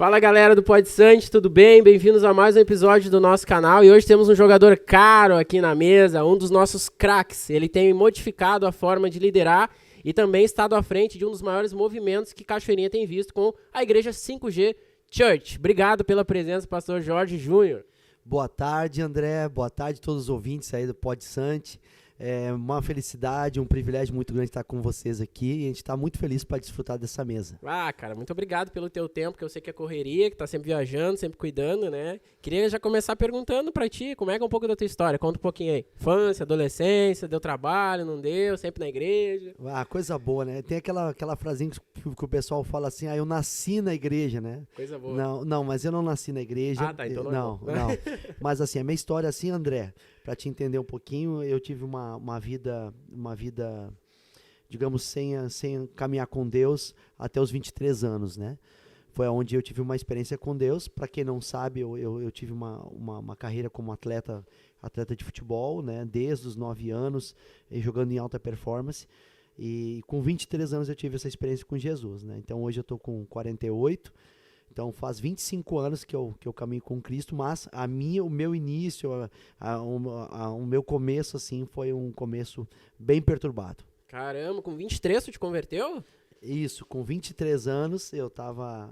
Fala galera do Pod Sante, tudo bem? Bem-vindos a mais um episódio do nosso canal e hoje temos um jogador caro aqui na mesa, um dos nossos craques. Ele tem modificado a forma de liderar e também estado à frente de um dos maiores movimentos que Cachoeirinha tem visto com a Igreja 5G Church. Obrigado pela presença, pastor Jorge Júnior. Boa tarde, André. Boa tarde a todos os ouvintes aí do Pod Sante. É uma felicidade, um privilégio muito grande estar com vocês aqui e a gente está muito feliz para desfrutar dessa mesa. Ah, cara, muito obrigado pelo teu tempo, que eu sei que é correria, que tá sempre viajando, sempre cuidando, né? Queria já começar perguntando pra ti, como é que é um pouco da tua história? Conta um pouquinho aí. Infância, adolescência, deu trabalho, não deu, sempre na igreja. Ah, coisa boa, né? Tem aquela frasinha que o pessoal fala assim, eu nasci na igreja, né? Coisa boa. Não, mas eu não nasci na igreja. Ah, tá, então não. Mas assim, a minha história assim, André, para te entender um pouquinho, eu tive uma vida, digamos, sem caminhar com Deus até os 23 anos, né? Foi onde eu tive uma experiência com Deus. Para quem não sabe, eu tive uma carreira como atleta de futebol, né? Desde os 9 anos, jogando em alta performance. E com 23 anos eu tive essa experiência com Jesus, né? Então hoje eu estou com 48. Então faz 25 anos que eu caminho com Cristo, mas o meu início, o meu começo assim foi um começo bem perturbado. Caramba, com 23 tu te converteu? Isso, com 23 anos eu tava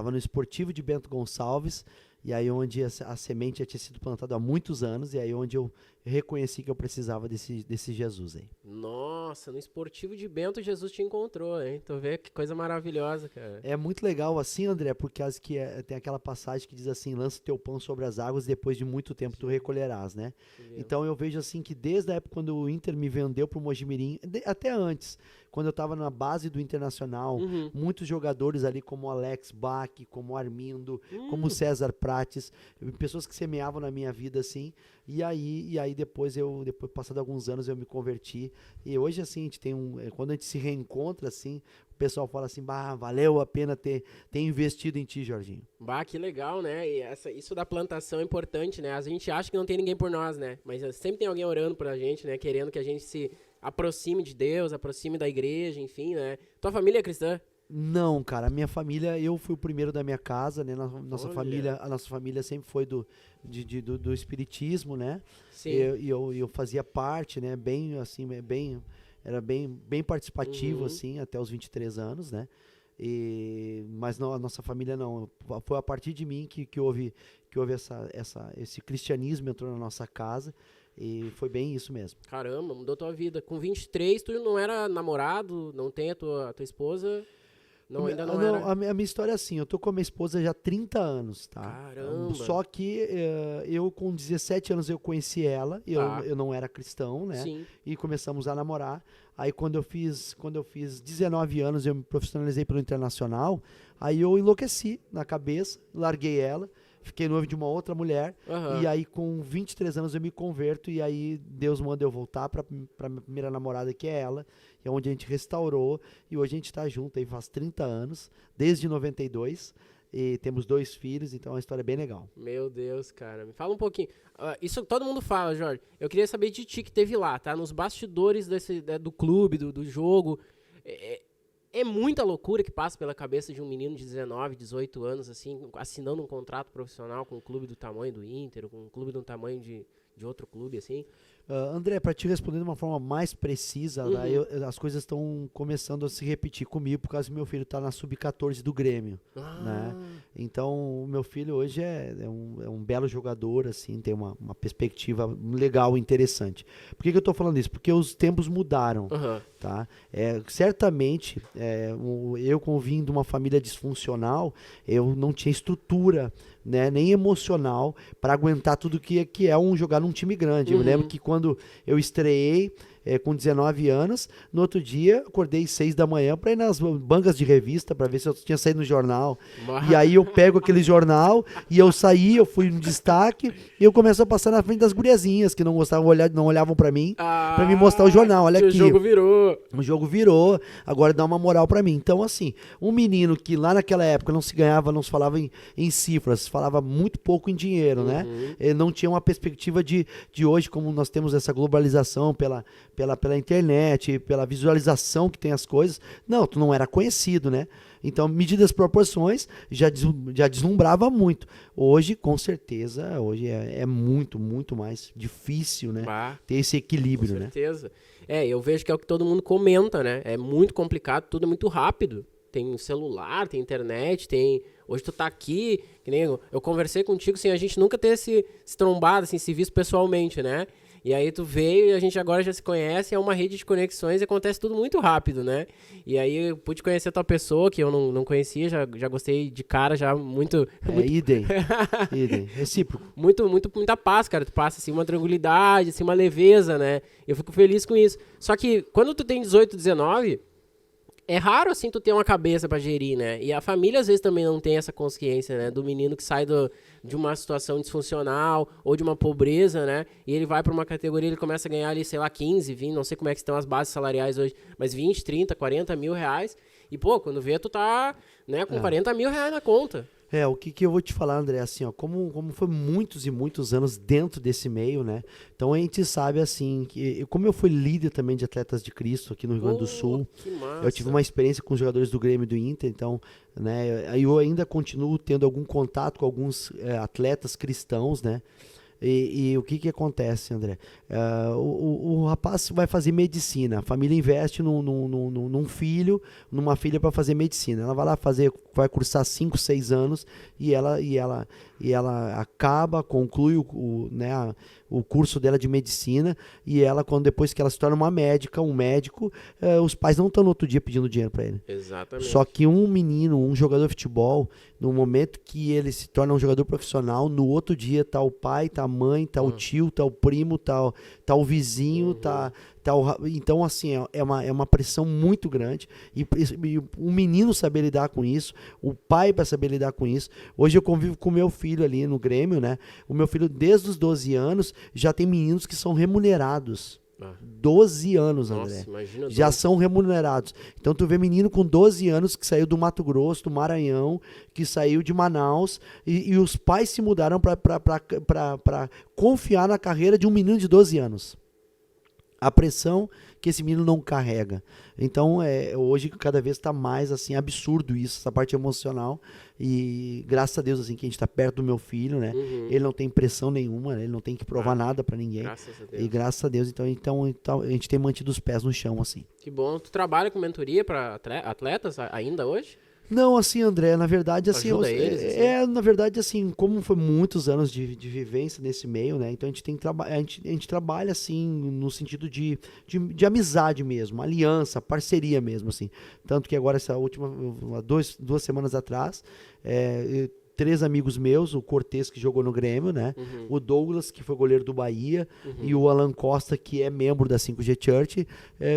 no Esportivo de Bento Gonçalves, e aí onde a semente já tinha sido plantada há muitos anos, e aí onde eu reconheci que eu precisava desse Jesus aí. Nossa, no Esportivo de Bento Jesus te encontrou, hein? Tu vê que coisa maravilhosa, cara. É muito legal assim, André, porque tem aquela passagem que diz assim, lança o teu pão sobre as águas, depois de muito tempo tu recolherás, né? Então eu vejo assim que desde a época quando o Inter me vendeu pro Mojimirim, até antes, quando eu estava na base do Internacional, muitos jogadores ali como Alex Bach, como Armindo, como César Prates, pessoas que semeavam na minha vida assim, e aí depois passado alguns anos eu me converti, e hoje assim, a gente tem quando a gente se reencontra assim, o pessoal fala assim, valeu a pena ter investido em ti, Jorginho. Que legal, né? E isso da plantação é importante, né? A gente acha que não tem ninguém por nós, né? Mas sempre tem alguém orando por a gente, né? Querendo que a gente se aproxime de Deus, aproxime da igreja, enfim, né? Tua família é cristã? Não, cara, a minha família, eu fui o primeiro da minha casa, né? A nossa família sempre foi do espiritismo, né? Sim. Eu fazia parte, né? Bem, assim, era bem participativo, assim, até os 23 anos, né? Mas não, a nossa família não. Foi a partir de mim que houve esse cristianismo entrou na nossa casa. E foi bem isso mesmo. Caramba, mudou tua vida. Com 23, tu não era namorado, não tem a tua esposa? Não, ainda não era. A minha história é assim, eu tô com a minha esposa já há 30 anos, tá? Caramba. Só que eu com 17 anos eu conheci ela, eu não era cristão, né? Sim. E começamos a namorar. Aí quando eu fiz 19 anos, eu me profissionalizei pelo Internacional, aí eu enlouqueci na cabeça, larguei ela. Fiquei noivo de uma outra mulher, e aí com 23 anos eu me converto, e aí Deus manda eu voltar pra minha primeira namorada, que é ela, é onde a gente restaurou, e hoje a gente tá junto aí faz 30 anos, desde 92, e temos 2 filhos, então é uma história bem legal. Meu Deus, cara, me fala um pouquinho, isso todo mundo fala, Jorge, eu queria saber de ti que teve lá, tá, nos bastidores do clube, do jogo, é muita loucura que passa pela cabeça de um menino de 19, 18 anos, assim, assinando um contrato profissional com um clube do tamanho do Inter, com um clube do tamanho de outro clube, assim. André, para te responder de uma forma mais precisa, as coisas estão começando a se repetir comigo, por causa que meu filho está na sub-14 do Grêmio, né? Então, o meu filho hoje é um belo jogador, assim, tem uma perspectiva legal, interessante. Por que eu estou falando isso? Porque os tempos mudaram, tá? Certamente, eu vindo de uma família disfuncional, eu não tinha estrutura, né, nem emocional para aguentar tudo que é jogar num time grande. Eu lembro que quando eu estreiei com 19 anos, no outro dia acordei 6 da manhã para ir nas bancas de revista para ver se eu tinha saído no jornal. E aí eu pego aquele jornal e eu fui no destaque e eu começo a passar na frente das guriazinhas que não gostavam, não olhavam para mim, para me mostrar o jornal. Olha aqui. O jogo virou, agora dá uma moral para mim. Então assim, um menino que lá naquela época não se ganhava, não se falava em cifras, falava muito pouco em dinheiro, né? Ele não tinha uma perspectiva de hoje, como nós temos essa globalização pela internet, pela visualização que tem as coisas. Não, tu não era conhecido, né? Então, medidas proporções já deslumbrava muito. Hoje, com certeza, hoje é muito, muito mais difícil, né? Ter esse equilíbrio, né? Com certeza. Eu vejo que é o que todo mundo comenta, né? É muito complicado, tudo é muito rápido. Tem celular, tem internet, tem... Hoje tu tá aqui, que nem eu conversei contigo sem a gente nunca ter se trombado, assim, se visto pessoalmente, né? E aí tu veio e a gente agora já se conhece, é uma rede de conexões e acontece tudo muito rápido, né? E aí eu pude conhecer a tua pessoa, que eu não conhecia, já gostei de cara, já muito... Idem, recíproco. Muita paz, cara, tu passa, assim, uma tranquilidade, assim, uma leveza, né? Eu fico feliz com isso. Só que quando tu tem 18, 19... É raro, assim, tu ter uma cabeça pra gerir, né? E a família, às vezes, também não tem essa consciência, né? Do menino que sai de uma situação disfuncional ou de uma pobreza, né? E ele vai pra uma categoria, ele começa a ganhar ali, sei lá, 15, 20, não sei como é que estão as bases salariais hoje, mas 20, 30, 40 mil reais. E, pô, quando vê, tu tá, né, com 40 mil reais na conta. O que eu vou te falar, André, assim, ó, como foi muitos e muitos anos dentro desse meio, né? Então a gente sabe, assim, que como eu fui líder também de Atletas de Cristo aqui no Rio Grande do Sul, eu tive uma experiência com os jogadores do Grêmio e do Inter, então, né, eu ainda continuo tendo algum contato com alguns atletas cristãos, né? E o que acontece, André? O rapaz vai fazer medicina, a família investe num filho, numa filha para fazer medicina. Ela vai lá vai cursar 5, 6 anos e ela conclui o curso dela de medicina e depois que ela se torna um médico, os pais não estão no outro dia pedindo dinheiro para ele. Exatamente. Só que um jogador de futebol, no momento que ele se torna um jogador profissional, no outro dia tá o pai, tá a mãe, tá o tio, tá o primo, tá o vizinho, então, assim, é uma pressão muito grande e o menino saber lidar com isso, o pai para saber lidar com isso. Hoje eu convivo com o meu filho ali no Grêmio, né? O meu filho, desde os 12 anos, já tem meninos que são remunerados. 12 anos, André. Nossa, imagina, já são remunerados. Então tu vê menino com 12 anos que saiu do Mato Grosso, do Maranhão, que saiu de Manaus e os pais se mudaram para confiar na carreira de um menino de 12 anos. A pressão que esse menino não carrega. Então, hoje cada vez está mais assim absurdo isso, essa parte emocional. E graças a Deus assim que a gente está perto do meu filho, né? Ele não tem pressão nenhuma, né? Ele não tem que provar nada para ninguém. Graças a Deus. E graças a Deus, então a gente tem mantido os pés no chão assim. Que bom. Tu trabalha com mentoria para atletas ainda hoje? Não, assim, André, na verdade, assim, eles, assim? na verdade, assim, como foi muitos anos de vivência nesse meio, né, então a gente trabalha, assim, no sentido de amizade mesmo, aliança, parceria mesmo, assim, tanto que agora essa última, 2 semanas atrás, 3 amigos meus, o Cortez, que jogou no Grêmio, né? O Douglas, que foi goleiro do Bahia, e o Alan Costa, que é membro da 5G Church,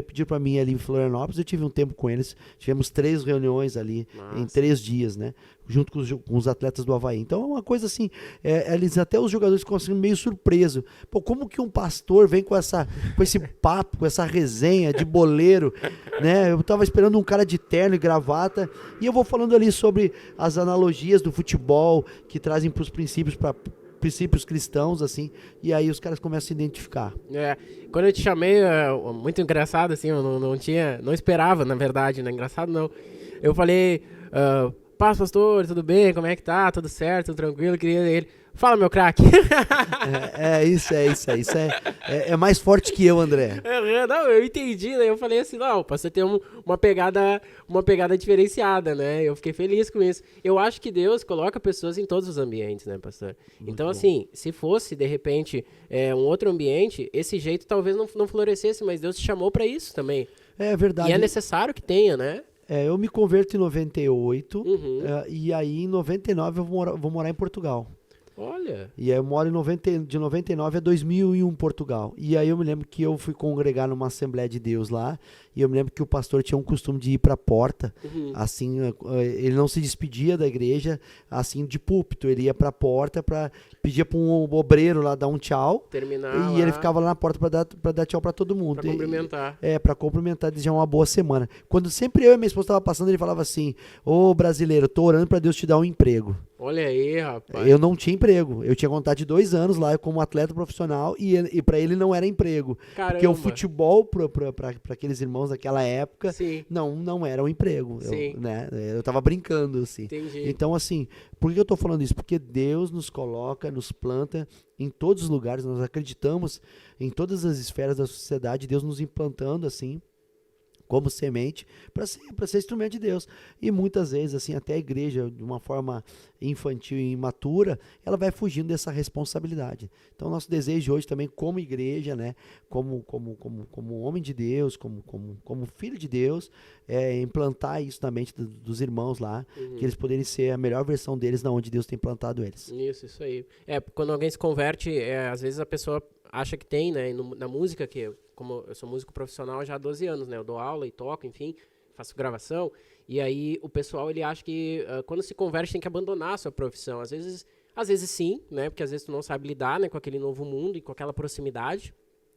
pediu para mim ali em Florianópolis. Eu tive um tempo com eles, tivemos 3 reuniões ali em 3 dias, né? Junto com os atletas do Avaí. Então é uma coisa assim, eles até os jogadores ficam assim, meio surpresos. Pô, como que um pastor vem com esse papo, com essa resenha de boleiro, né? Eu tava esperando um cara de terno e gravata, e eu vou falando ali sobre as analogias do futebol que trazem para os princípios cristãos, assim, e aí os caras começam a se identificar. Quando eu te chamei, muito engraçado, assim, eu não esperava, na verdade, né? Engraçado não. Eu falei, paz, pastor, tudo bem? Como é que tá? Tudo certo? Tudo tranquilo? Queria ele. Fala, meu craque. Isso é mais forte que eu, André. Não, eu entendi, né? Eu falei assim, não, pra você ter uma pegada diferenciada, né? Eu fiquei feliz com isso. Eu acho que Deus coloca pessoas em todos os ambientes, né, pastor? Muito então, bom. Assim, se fosse, de repente, um outro ambiente, esse jeito talvez não florescesse, mas Deus te chamou pra isso também. É verdade. E é necessário que tenha, né? Eu me converto em 98, e aí em 99 eu vou morar em Portugal. Olha. E aí eu moro de 99 a 2001 em Portugal. E aí eu me lembro que eu fui congregar numa Assembleia de Deus lá, e eu me lembro que o pastor tinha um costume de ir para a porta, assim, ele não se despedia da igreja, assim, de púlpito, ele ia para a porta, pedia para um obreiro lá dar um tchau, terminar e ele ficava lá na porta para dar tchau para todo mundo. Para cumprimentar. Para cumprimentar, desejar uma boa semana. Quando sempre eu e minha esposa estavam passando, ele falava assim, ô brasileiro, tô orando para Deus te dar um emprego. Olha aí, rapaz. Eu não tinha emprego. Eu tinha contrato de 2 anos lá como atleta profissional e para ele não era emprego. Porque o Caramba. futebol, para aqueles irmãos daquela época, Sim, não era um emprego. sim. Eu tava brincando, assim. Entendi. Então, assim, por que eu tô falando isso? Porque Deus nos coloca, nos planta em todos os lugares. Nós acreditamos em todas as esferas da sociedade, Deus nos implantando, assim, como semente para ser instrumento de Deus. E muitas vezes, assim, até a igreja, de uma forma infantil e imatura, ela vai fugindo dessa responsabilidade. Então, nosso desejo hoje também, como igreja, né, como homem de Deus, como filho de Deus, é implantar isso na mente dos irmãos lá, que eles poderem ser a melhor versão deles na onde Deus tem plantado eles. Isso aí. Quando alguém se converte, às vezes a pessoa acha que tem, né, na música, como eu sou músico profissional já há 12 anos, né, eu dou aula e toco, enfim, faço gravação, e aí o pessoal, ele acha que quando se converte tem que abandonar a sua profissão. Às vezes sim, né, porque às vezes tu não sabe lidar, né, com aquele novo mundo e com aquela proximidade,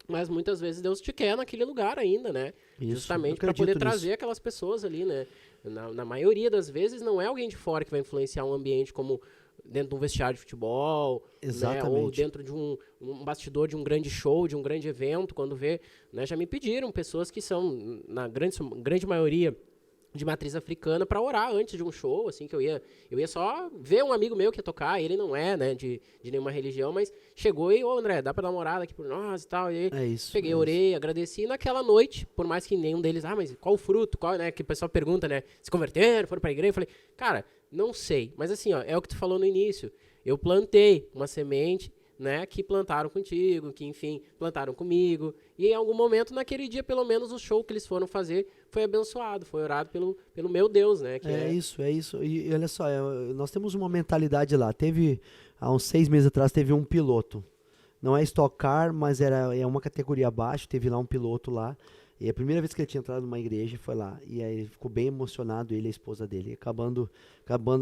mas muitas vezes Deus te quer naquele lugar ainda, né, Isso, justamente eu para acredito poder nisso. trazer aquelas pessoas ali, né. Na maioria das vezes não é alguém de fora que vai influenciar um ambiente como dentro de um vestiário de futebol, né, ou Exatamente. dentro de um bastidor de um grande show, de um grande evento, quando vê, né, já me pediram pessoas que são, na grande maioria, de matriz africana para orar antes de um show, assim, que eu ia só ver um amigo meu que ia tocar, ele não é, né, de nenhuma religião, mas chegou e, ô André, dá para dar uma orada aqui por nós e tal, e aí É isso. peguei, é orei, agradeci, e naquela noite, por mais que nenhum deles, mas qual o fruto, né, que o pessoal pergunta, né, se converteram, foram pra igreja, eu falei, cara, não sei, mas assim, ó, é o que tu falou no início, eu plantei uma semente, né, que plantaram contigo, que enfim, plantaram comigo, e em algum momento naquele dia, pelo menos o show que eles foram fazer foi abençoado, foi orado pelo meu Deus, né, que É isso, é isso. E olha só, nós temos uma mentalidade lá. Há uns 6 meses atrás, teve um piloto. Não é Stock Car, mas é uma categoria abaixo. Teve lá um piloto lá. E a primeira vez que ele tinha entrado numa igreja foi lá. E aí ele ficou bem emocionado, ele e a esposa dele. Acabando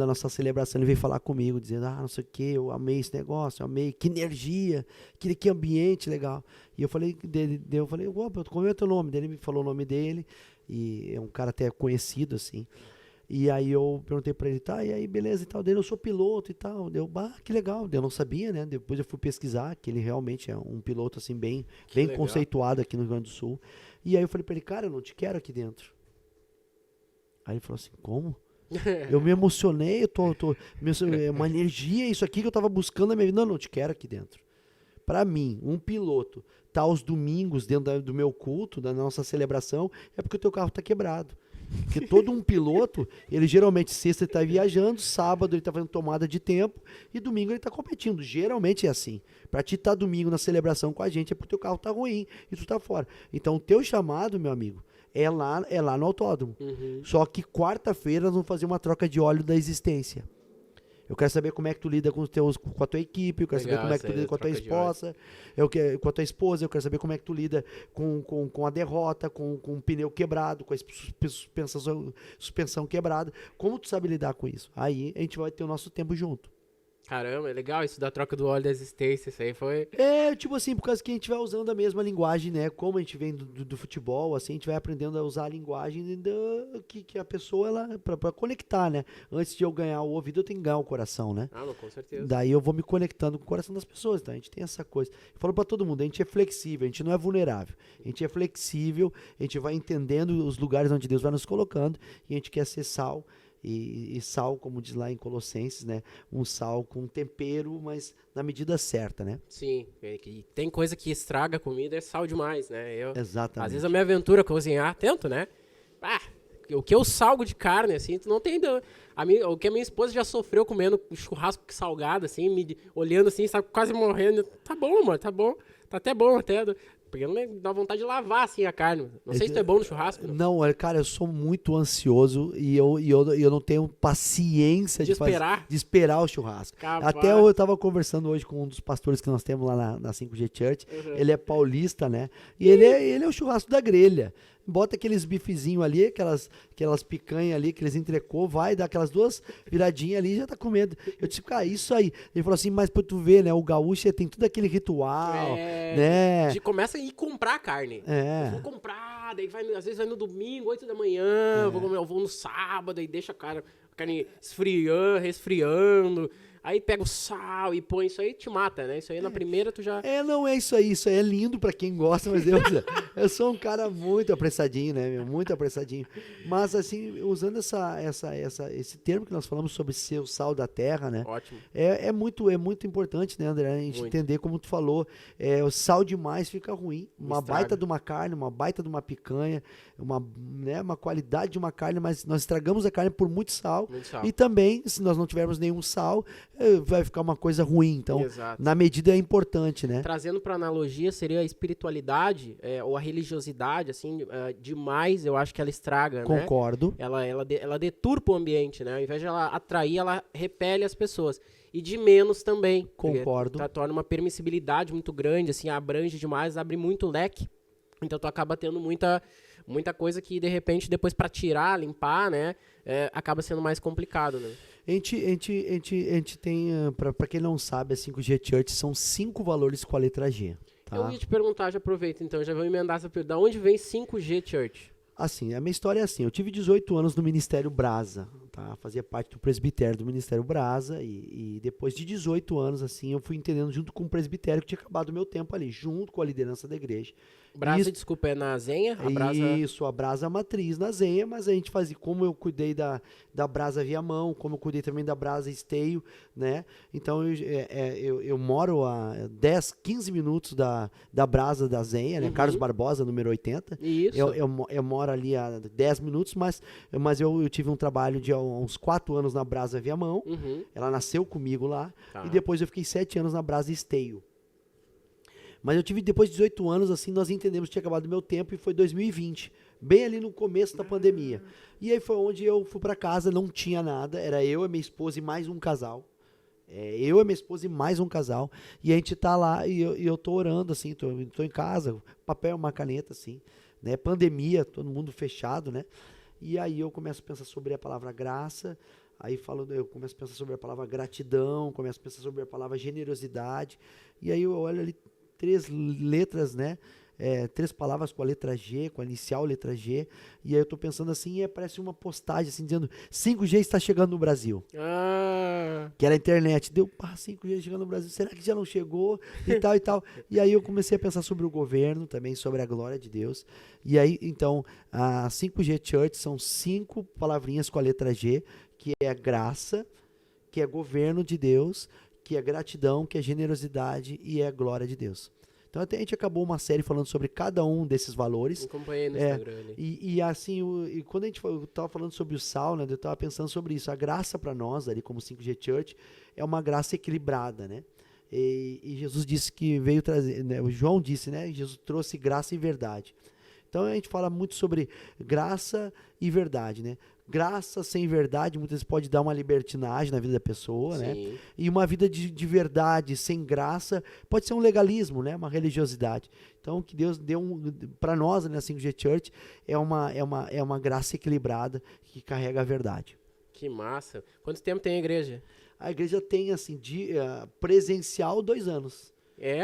a nossa celebração, ele veio falar comigo, dizendo, não sei o que, eu amei esse negócio, eu amei, que energia, que ambiente legal. E eu falei opa, como é o teu nome? Daí ele me falou o nome dele, e é um cara até conhecido, assim. E aí eu perguntei pra ele, tá, e aí beleza e tal, dele, eu sou piloto e tal, deu, que legal, eu não sabia, né, depois eu fui pesquisar, que ele realmente é um piloto, assim, bem legal. conceituado aqui no Rio Grande do Sul, e aí eu falei pra ele, cara, eu não te quero aqui dentro. Aí ele falou assim, como? Eu me emocionei, é uma energia, isso aqui que eu tava buscando na minha vida, não te quero aqui dentro. Pra mim, um piloto tá aos domingos dentro do meu culto, da nossa celebração, é porque o teu carro tá quebrado. Porque todo um piloto, ele geralmente sexta ele tá viajando, sábado ele tá fazendo tomada de tempo e domingo ele tá competindo. Geralmente é assim. Pra ti estar domingo na celebração com a gente é porque o teu carro tá ruim e tu tá fora. Então o teu chamado, meu amigo, é lá no autódromo. Só que quarta-feira nós vamos fazer uma troca de óleo da existência. Eu quero saber como é que tu lida com a tua equipe, eu quero saber como é que tu lida com a tua esposa, com a tua esposa, eu quero saber como é que tu lida com a derrota, com o pneu quebrado, com a suspensão quebrada. Como tu sabe lidar com isso? Aí a gente vai ter o nosso tempo junto. Caramba, é legal isso da troca do óleo da existência, isso aí foi... É, tipo assim, por causa que a gente vai usando a mesma linguagem, né? Como a gente vem do futebol, assim, a gente vai aprendendo a usar a linguagem que a pessoa, ela, pra conectar, né? Antes de eu ganhar o ouvido, eu tenho que ganhar o coração, né? Ah, não, com certeza. Daí eu vou me conectando com o coração das pessoas, tá? A gente tem essa coisa. Eu falo pra todo mundo, a gente é flexível, a gente não é vulnerável. A gente é flexível, a gente vai entendendo os lugares onde Deus vai nos colocando e a gente quer ser sal. E sal, como diz lá em Colossenses, né? Um sal com tempero, mas na medida certa, né? Sim, que tem coisa que estraga a comida, é sal demais, né? Exatamente. Às vezes a minha aventura cozinhar, tento, né? O que eu salgo de carne, assim, tu não tem... O que a minha esposa já sofreu comendo churrasco salgado, assim, me olhando assim, sabe, quase morrendo. Tá bom, amor, tá bom. Tá até bom, até. Porque não dá vontade de lavar, assim, a carne. Não sei se tu é bom no churrasco. Não, cara, eu sou muito ansioso e eu não tenho paciência de esperar o churrasco. Capaz. Até eu tava conversando hoje com um dos pastores que nós temos lá na 5G Church. Ele é paulista, né? E ele é o churrasco da grelha. Bota aqueles bifezinhos ali, aquelas picanhas ali, aqueles entrecô, vai, dá aquelas 2 viradinhas ali e já tá comendo. Eu disse, cara, isso aí. Ele falou assim, mas pra tu ver, né, o gaúcho tem tudo aquele ritual, né? De começa a ir comprar carne. Eu vou comprar, daí às vezes vai no domingo, 8 da manhã, eu vou no sábado, aí deixa carne esfriando, resfriando. Aí pega o sal e põe isso aí, te mata, né? Isso aí na primeira tu já... Não é isso aí é lindo pra quem gosta, mas eu sou um cara muito apressadinho, né, meu? Muito apressadinho. Mas, assim, usando esse termo que nós falamos sobre ser o sal da terra, né? Ótimo. É muito importante, né, André? A gente entender, como tu falou, o sal demais fica ruim. Uma baita de uma carne, uma baita de uma picanha, uma qualidade de uma carne, mas nós estragamos a carne por muito sal. Muito sal. E também, se nós não tivermos nenhum sal, vai ficar uma coisa ruim. Então, Exato. na medida é importante, né? Trazendo para analogia, seria a espiritualidade ou a religiosidade, assim, demais, eu acho que ela estraga, Concordo. né? Ela deturpa o ambiente, né? Ao invés de ela atrair, ela repele as pessoas. E de menos também. Concordo. Torna uma permissibilidade muito grande, assim, abrange demais, abre muito leque. Então tu acaba tendo muita coisa que, de repente, depois para tirar, limpar, né? Acaba sendo mais complicado, né? A gente tem, pra quem não sabe, a 5G Church são 5 valores com a letra G. Tá? Eu ia te perguntar, já aproveita então, já vou emendar essa pergunta. Da onde vem 5G Church? Assim, a minha história é assim, eu tive 18 anos no Ministério Brasa, tá? Fazia parte do presbitério do Ministério Brasa e depois de 18 anos, assim, eu fui entendendo junto com o presbitério que tinha acabado o meu tempo ali, junto com a liderança da igreja. Brasa, desculpa, é na Zenha? Isso, a Brasa Matriz na Zenha, mas a gente fazia, como eu cuidei da Brasa Viamão, como eu cuidei também da Brasa Esteio, né? Então eu moro a 10, 15 minutos da Brasa da Zenha, né? Carlos Barbosa, número 80. Isso. Eu moro ali a 10 minutos, mas eu tive um trabalho de uns 4 anos na Brasa Viamão. Ela nasceu comigo lá. Tá. E depois eu fiquei 7 anos na Brasa Esteio. Mas eu tive, depois de 18 anos, assim, nós entendemos que tinha acabado o meu tempo e foi 2020, bem ali no começo da pandemia. E aí foi onde eu fui pra casa, não tinha nada, era eu, a minha esposa e mais um casal. Eu, a minha esposa e mais um casal. E a gente tá lá e eu tô orando, assim, tô em casa, papel, uma caneta, assim, né? Pandemia, todo mundo fechado, né? E aí eu começo a pensar sobre a palavra graça, eu começo a pensar sobre a palavra gratidão, começo a pensar sobre a palavra generosidade, e aí eu olho ali 3 letras, né? 3 palavras com a letra G, com a inicial letra G, e aí eu tô pensando assim, parece uma postagem assim, dizendo 5G está chegando no Brasil. Que era a internet. 5G chegando no Brasil, será que já não chegou? E tal, e tal. E aí eu comecei a pensar sobre o governo, também sobre a glória de Deus. E aí, então, a 5G Church são 5 palavrinhas com a letra G, que é graça, que é governo de Deus, que é gratidão, que é generosidade e é glória de Deus. Então até a gente acabou uma série falando sobre cada um desses valores. Acompanhei no Instagram ali. E assim, quando eu estava falando sobre o sal, né, eu estava pensando sobre isso. A graça para nós, ali como 5G Church, é uma graça equilibrada, né? E Jesus disse que veio trazer, né, o João disse, né? Jesus trouxe graça e verdade. Então a gente fala muito sobre graça e verdade, né? Graça sem verdade muitas vezes pode dar uma libertinagem na vida da pessoa, Sim. né? E uma vida de verdade sem graça pode ser um legalismo, né? Uma religiosidade. Então, o que Deus deu para nós, né, na 5G Church, é uma graça equilibrada que carrega a verdade. Que massa. Quanto tempo tem a igreja? A igreja tem, assim, presencial 2 anos.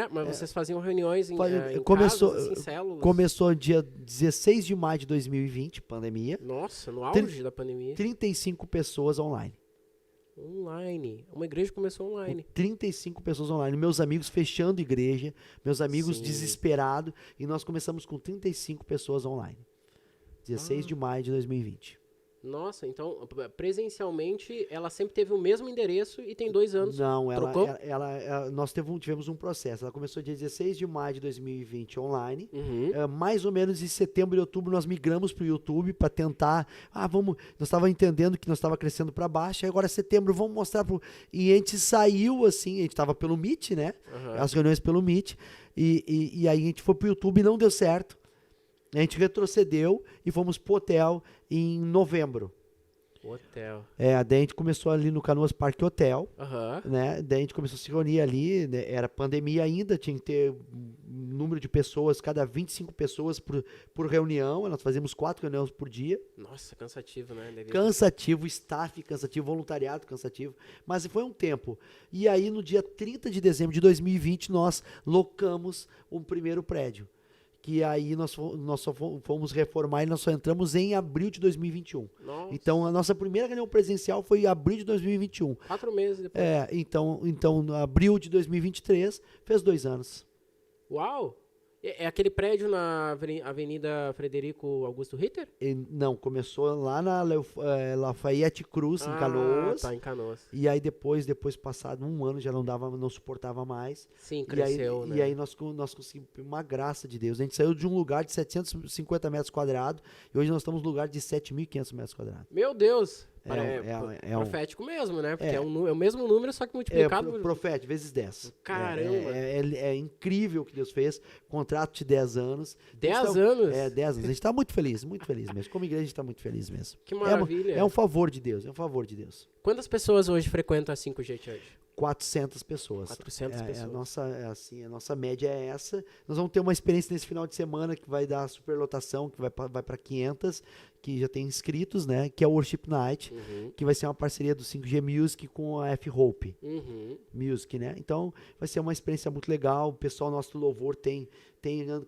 Mas vocês faziam reuniões em começou, casas, assim, células? Começou dia 16 de maio de 2020, pandemia. Nossa, no auge da pandemia. 35 pessoas online. Online. Uma igreja começou online. 35 pessoas online. Meus amigos fechando igreja, meus amigos Sim. desesperados. E nós começamos com 35 pessoas online. 16 de maio de 2020. Nossa, então, presencialmente, ela sempre teve o mesmo endereço e tem 2 anos. Não, trocou? nós tivemos um processo. Ela começou dia 16 de maio de 2020 online. Uhum. Mais ou menos em setembro e outubro nós migramos para o YouTube para tentar. Nós estávamos entendendo que nós estava crescendo para baixo. Aí agora setembro, vamos mostrar E a gente saiu assim, a gente estava pelo Meet, né? Uhum. As reuniões pelo Meet. E aí a gente foi para o YouTube e não deu certo. A gente retrocedeu e fomos pro hotel em novembro. Hotel. Daí a gente começou ali no Canoas Parque Hotel, Uhum. né? Daí a gente começou a se reunir ali, né? Era pandemia ainda, tinha que ter um número de pessoas, cada 25 pessoas por reunião, nós fazíamos 4 reuniões por dia. Nossa, cansativo, né? Cansativo, staff cansativo, voluntariado cansativo, mas foi um tempo. E aí no dia 30 de dezembro de 2020 nós locamos o primeiro prédio, que aí nós só fomos reformar e nós só entramos em abril de 2021. Nossa. Então, a nossa primeira reunião presencial foi em abril de 2021. 4 meses depois. Então, no abril de 2023, fez 2 anos. Uau! É aquele prédio na Avenida Frederico Augusto Ritter? Não, começou lá na Lafayette Cruz, em Canoas. Tá, em Canoas. E aí depois passado um ano, já não suportava mais. Sim, cresceu, né? E aí nós conseguimos uma graça de Deus. A gente saiu de um lugar de 750 metros quadrados e hoje nós estamos no lugar de 7.500 metros quadrados. Meu Deus! É profético mesmo, né? Porque é o mesmo número, só que multiplicado. Profético, vezes 10. Caramba! É incrível o que Deus fez. Contrato de 10 anos. 10 anos? 10 anos. A gente está muito feliz mesmo. Como igreja, a gente está muito feliz mesmo. Que maravilha. É um favor de Deus, Quantas pessoas hoje frequentam a 5G Church? 400 pessoas. 400 pessoas. A nossa média é essa. Nós vamos ter uma experiência nesse final de semana que vai dar superlotação, que vai para 500, que já tem inscritos, né? Que é o Worship Night, que vai ser uma parceria do 5G Music com a F-Hope Music, né? Então, vai ser uma experiência muito legal. O pessoal nosso do louvor tem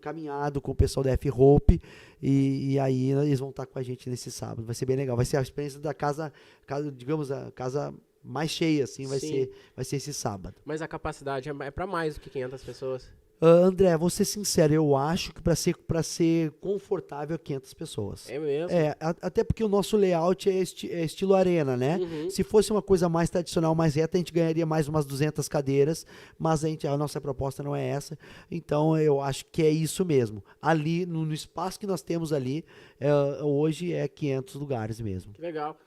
caminhado com o pessoal da F-Hope e aí eles vão estar com a gente nesse sábado. Vai ser bem legal. Vai ser a experiência da casa, digamos, a casa mais cheia, assim, vai ser esse sábado. Mas a capacidade é para mais do que 500 pessoas? André, vou ser sincero, eu acho que para ser confortável 500 pessoas. É mesmo? Até porque o nosso layout é estilo arena, né? Se fosse uma coisa mais tradicional, mais reta, a gente ganharia mais umas 200 cadeiras, mas a nossa proposta não é essa. Então, eu acho que é isso mesmo. Ali, no espaço que nós temos ali, hoje é 500 lugares mesmo. Que legal.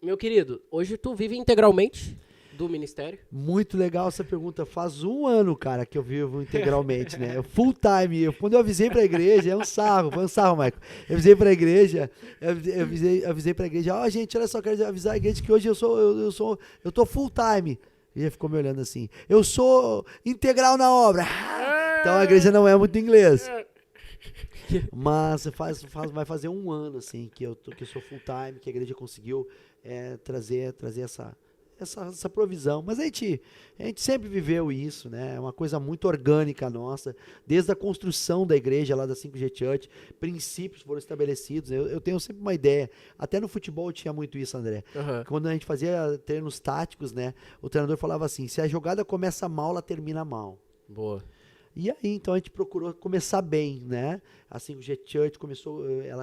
Meu querido, hoje tu vive integralmente do ministério? Muito legal essa pergunta. Faz 1 ano, cara, que eu vivo integralmente, né? Full time. Quando eu avisei pra igreja, foi um sarro, Michael. Eu avisei pra igreja, gente, olha só, quero avisar a igreja que hoje eu tô full time. A igreja ficou me olhando assim. Eu sou integral na obra. Então a igreja não é muito inglês. Mas vai fazer 1 ano, assim, que eu sou full time, que a igreja conseguiu trazer essa provisão. Mas a gente sempre viveu isso, né? É uma coisa muito orgânica nossa, desde a construção da igreja lá da 5G Church, princípios foram estabelecidos. Eu tenho sempre uma ideia, até no futebol tinha muito isso, André. Quando a gente fazia treinos táticos, né? O treinador falava assim, se a jogada começa mal, ela termina mal. Boa. E aí, então, a gente procurou começar bem, né? A 5G Church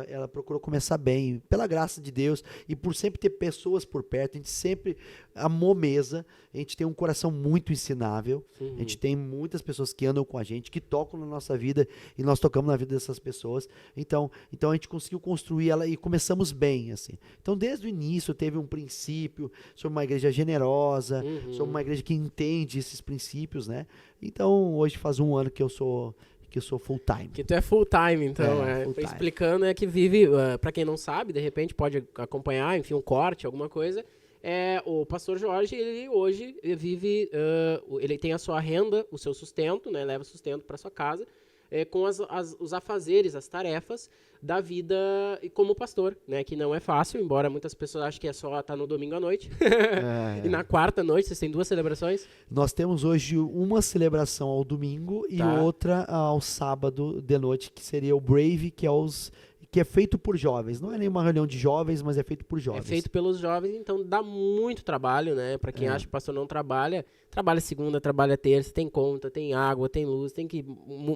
ela procurou começar bem, pela graça de Deus, e por sempre ter pessoas por perto, a gente sempre amou mesa, a gente tem um coração muito ensinável, a gente tem muitas pessoas que andam com a gente, que tocam na nossa vida, e nós tocamos na vida dessas pessoas, então a gente conseguiu construir ela e começamos bem, assim. Então, desde o início, teve um princípio sobre uma igreja generosa, sobre uma igreja que entende esses princípios, né? Então, hoje faz 1 ano que eu sou full time. Que tu é full time, então. Full time. Explicando, que vive, pra quem não sabe, de repente pode acompanhar, enfim, um corte, alguma coisa. O pastor Jorge, ele hoje vive, ele tem a sua renda, o seu sustento, né, leva sustento para sua casa, com os afazeres, as tarefas da vida como pastor, né, que não é fácil, embora muitas pessoas achem que é só estar no domingo à noite. E na quarta noite, vocês têm 2 celebrações? Nós temos hoje uma celebração ao domingo e outra ao sábado de noite, que seria o Brave, que é feito por jovens. Não é nenhuma reunião de jovens, mas é feito por jovens. É feito pelos jovens, então dá muito trabalho, né? Pra quem acha que o pastor não trabalha segunda, trabalha terça, tem conta, tem água, tem luz, tem que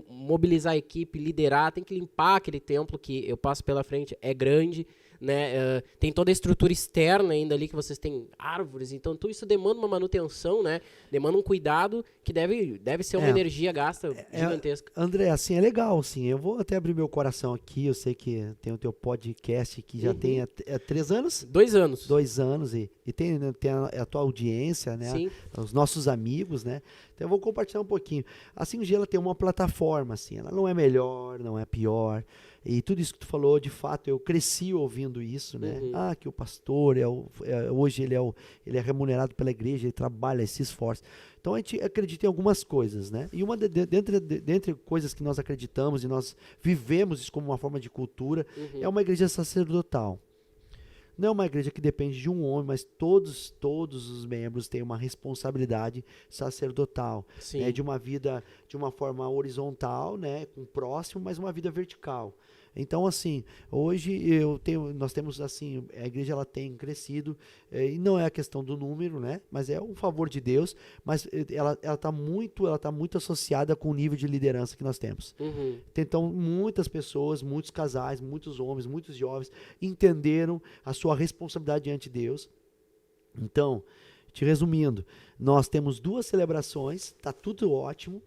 mobilizar a equipe, liderar, tem que limpar aquele templo que eu passo pela frente, é grande, né? Tem toda a estrutura externa ainda ali, que vocês têm árvores, então tudo isso demanda uma manutenção, né? Demanda um cuidado que deve ser uma energia gasta gigantesca. André, assim, é legal, assim, eu vou até abrir meu coração aqui, eu sei que tem o teu podcast que já tem 3 anos? 2 anos. 2 anos, e tem a tua audiência, né? Sim. Os nossos amigos, né? Então eu vou compartilhar um pouquinho. A 5G, ela tem uma plataforma, assim, ela não é melhor, não é pior, e tudo isso que tu falou, de fato, eu cresci ouvindo isso, né? Que o pastor hoje ele é remunerado pela igreja, ele trabalha, se esforça. Então a gente acredita em algumas coisas, né? E uma dentre coisas que nós acreditamos e nós vivemos isso como uma forma de cultura, é uma igreja sacerdotal. Não é uma igreja que depende de um homem, mas todos os membros têm uma responsabilidade sacerdotal, né, Sim. de uma vida de uma forma horizontal, né, com o próximo, mas uma vida vertical. Então, assim, hoje nós temos assim, a igreja ela tem crescido, e não é a questão do número, né, mas é um favor de Deus, mas ela tá muito associada com o nível de liderança que nós temos. Uhum. Então, muitas pessoas, muitos casais, muitos homens, muitos jovens entenderam a sua responsabilidade diante de Deus. Então, te resumindo, nós temos 2 celebrações, tá tudo ótimo.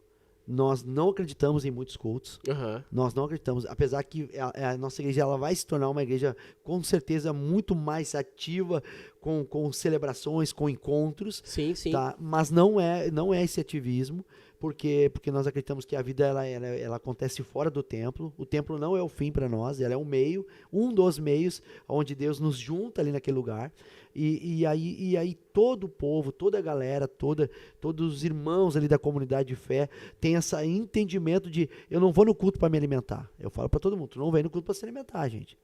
Nós não acreditamos em muitos cultos. Aham. Nós não acreditamos, apesar que a nossa igreja ela vai se tornar uma igreja com certeza muito mais ativa, com celebrações, com encontros, Sim, sim. tá? Mas não é esse ativismo, porque nós acreditamos que a vida ela acontece fora do templo. O templo não é o fim para nós, ela é um meio, um dos meios onde Deus nos junta ali naquele lugar. E aí todo o povo, toda a galera, todos os irmãos ali da comunidade de fé tem esse entendimento de eu não vou no culto para me alimentar. Eu falo para todo mundo, tu não vem no culto para se alimentar, gente.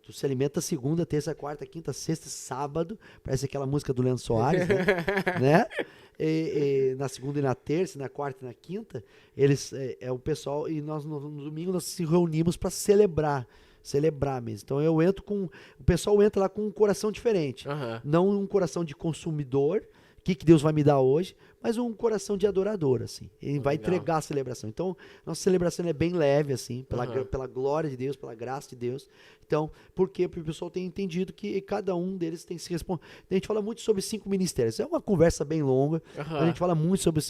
Tu se alimenta segunda, terça, quarta, quinta, sexta, sábado. Parece aquela música do Leandro Soares, né? Né? Na segunda e na terça, na quarta e na quinta, eles o pessoal, e nós no domingo nós se reunimos para celebrar mesmo. Então o pessoal entra lá com um coração diferente, Aham. não um coração de consumidor, o que Deus vai me dar hoje, mas um coração de adorador, assim. Ele vai Legal. entregar a celebração. Então, nossa celebração é bem leve, assim, Aham. pela glória de Deus, pela graça de Deus. Então, por quê? Porque o pessoal tem entendido que cada um deles tem que se responder. A gente fala muito sobre 5 ministérios. É uma conversa bem longa. Aham. A gente fala muito sobre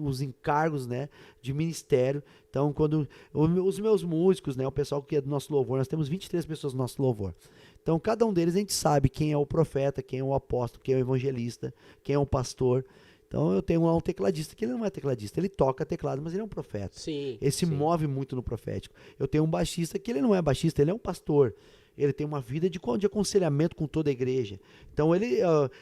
os encargos, né, de ministério. Então, quando os meus músicos, né, o pessoal que é do nosso louvor, nós temos 23 pessoas no nosso louvor. Então, cada um deles a gente sabe quem é o profeta, quem é o apóstolo, quem é o evangelista, quem é o pastor. Então, eu tenho lá um tecladista que ele não é tecladista, ele toca teclado, mas ele é um profeta. Sim. Ele se sim. move muito no profético. Eu tenho um baixista que ele não é baixista, ele é um pastor. Ele tem uma vida de aconselhamento com toda a igreja. Então ele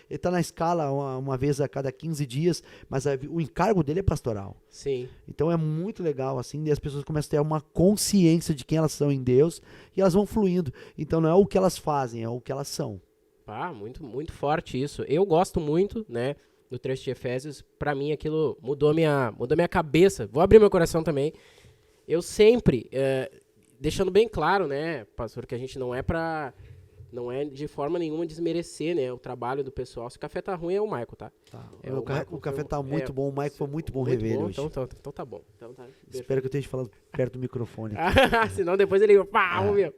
está na escala uma vez a cada 15 dias, mas o encargo dele é pastoral. Sim. Então é muito legal, assim, e as pessoas começam a ter uma consciência de quem elas são em Deus e elas vão fluindo. Então não é o que elas fazem, é o que elas são. Ah, muito, muito forte isso. Eu gosto muito, né, do trecho de Efésios. Pra mim aquilo mudou minha cabeça. Vou abrir meu coração também. Eu sempre, deixando bem claro, né, pastor, que a gente não é de forma nenhuma desmerecer, né, o trabalho do pessoal. Se o café tá ruim é o Michael, tá? O café tá muito bom, o Mike foi muito bom rever hoje. Então tá bom. Então tá. Espero que eu esteja falando perto do microfone. Senão depois ele... meu.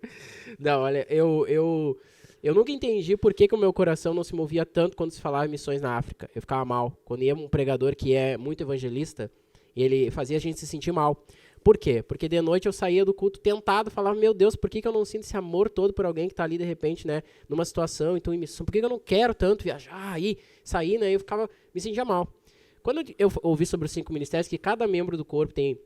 Não, olha, eu nunca entendi por que o meu coração não se movia tanto quando se falava em missões na África. Eu ficava mal. Quando ia um pregador que é muito evangelista, ele fazia a gente se sentir mal. Por quê? Porque de noite eu saía do culto tentado, falava, meu Deus, por que eu não sinto esse amor todo por alguém que tá ali de repente, né, numa situação, então em missão, por que eu não quero tanto viajar, aí, sair, né, eu me sentia mal. Quando eu ouvi sobre os 5 ministérios, que cada membro do corpo tem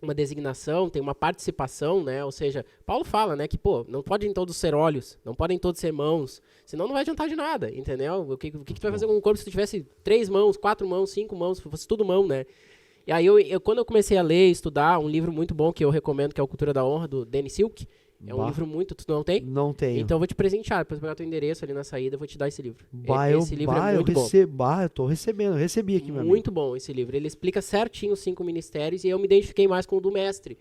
uma designação, tem uma participação, né, ou seja, Paulo fala, né, que, não podem todos ser olhos, não podem todos ser mãos, senão não vai adiantar de nada, entendeu? O que tu vai fazer com um corpo se tu tivesse 3 mãos, 4 mãos, 5 mãos, se fosse tudo mão, né? E aí, quando eu comecei a ler e estudar, um livro muito bom que eu recomendo, que é o Cultura da Honra, do Danny Silk. É um livro muito... Tu não tem? Não tenho. Então eu vou te presentear. Depois eu vou pegar teu endereço ali na saída, eu vou te dar esse livro. Esse livro é muito bom. Eu tô recebendo, eu recebi aqui, meu amigo. Muito bom esse livro. Ele explica certinho os 5 ministérios e eu me identifiquei mais com o do mestre.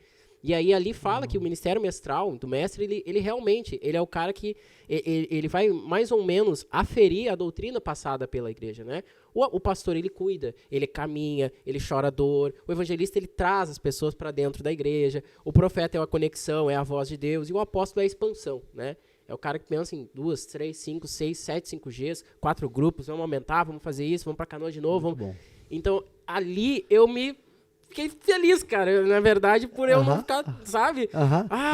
E aí ali fala que o ministério mestral do mestre, ele realmente, ele é o cara que ele vai mais ou menos aferir a doutrina passada pela igreja, né? O pastor, ele cuida, ele caminha, ele chora dor. O evangelista, ele traz as pessoas para dentro da igreja. O profeta é a conexão, é a voz de Deus. E o apóstolo é a expansão, né? É o cara que pensa em 2, 3, 5, 6, 7, 5Gs, 4 grupos, vamos aumentar, vamos fazer isso, vamos para Canoa de novo. Muito bom. Então, ali eu fiquei feliz, cara, na verdade, por eu não ficar, sabe?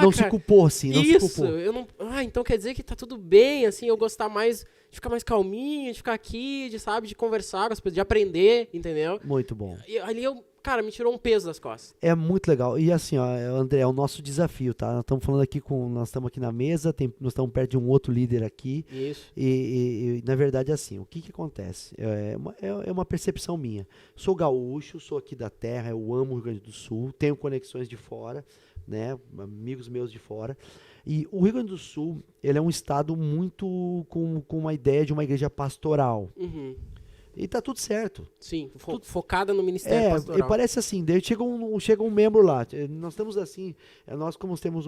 Não se culpou, assim, não isso, se culpou. Eu não... então quer dizer que tá tudo bem, assim, eu gostar mais de ficar mais calminho, de ficar aqui, de conversar com as pessoas, de aprender, entendeu? Muito bom. E ali cara, me tirou um peso das costas. É muito legal. E assim, ó, André, é o nosso desafio, tá? Nós estamos falando aqui nós estamos aqui na mesa, nós estamos perto de um outro líder aqui. Isso. E na verdade, assim, o que acontece? É uma percepção minha. Sou gaúcho, sou aqui da terra, eu amo o Rio Grande do Sul, tenho conexões de fora, né? Amigos meus de fora. E o Rio Grande do Sul, ele é um estado muito com uma ideia de uma igreja pastoral. Uhum. E tá tudo certo. Sim, focada no ministério pastoral. E parece assim, daí chega um membro lá. Nós estamos assim, nós como temos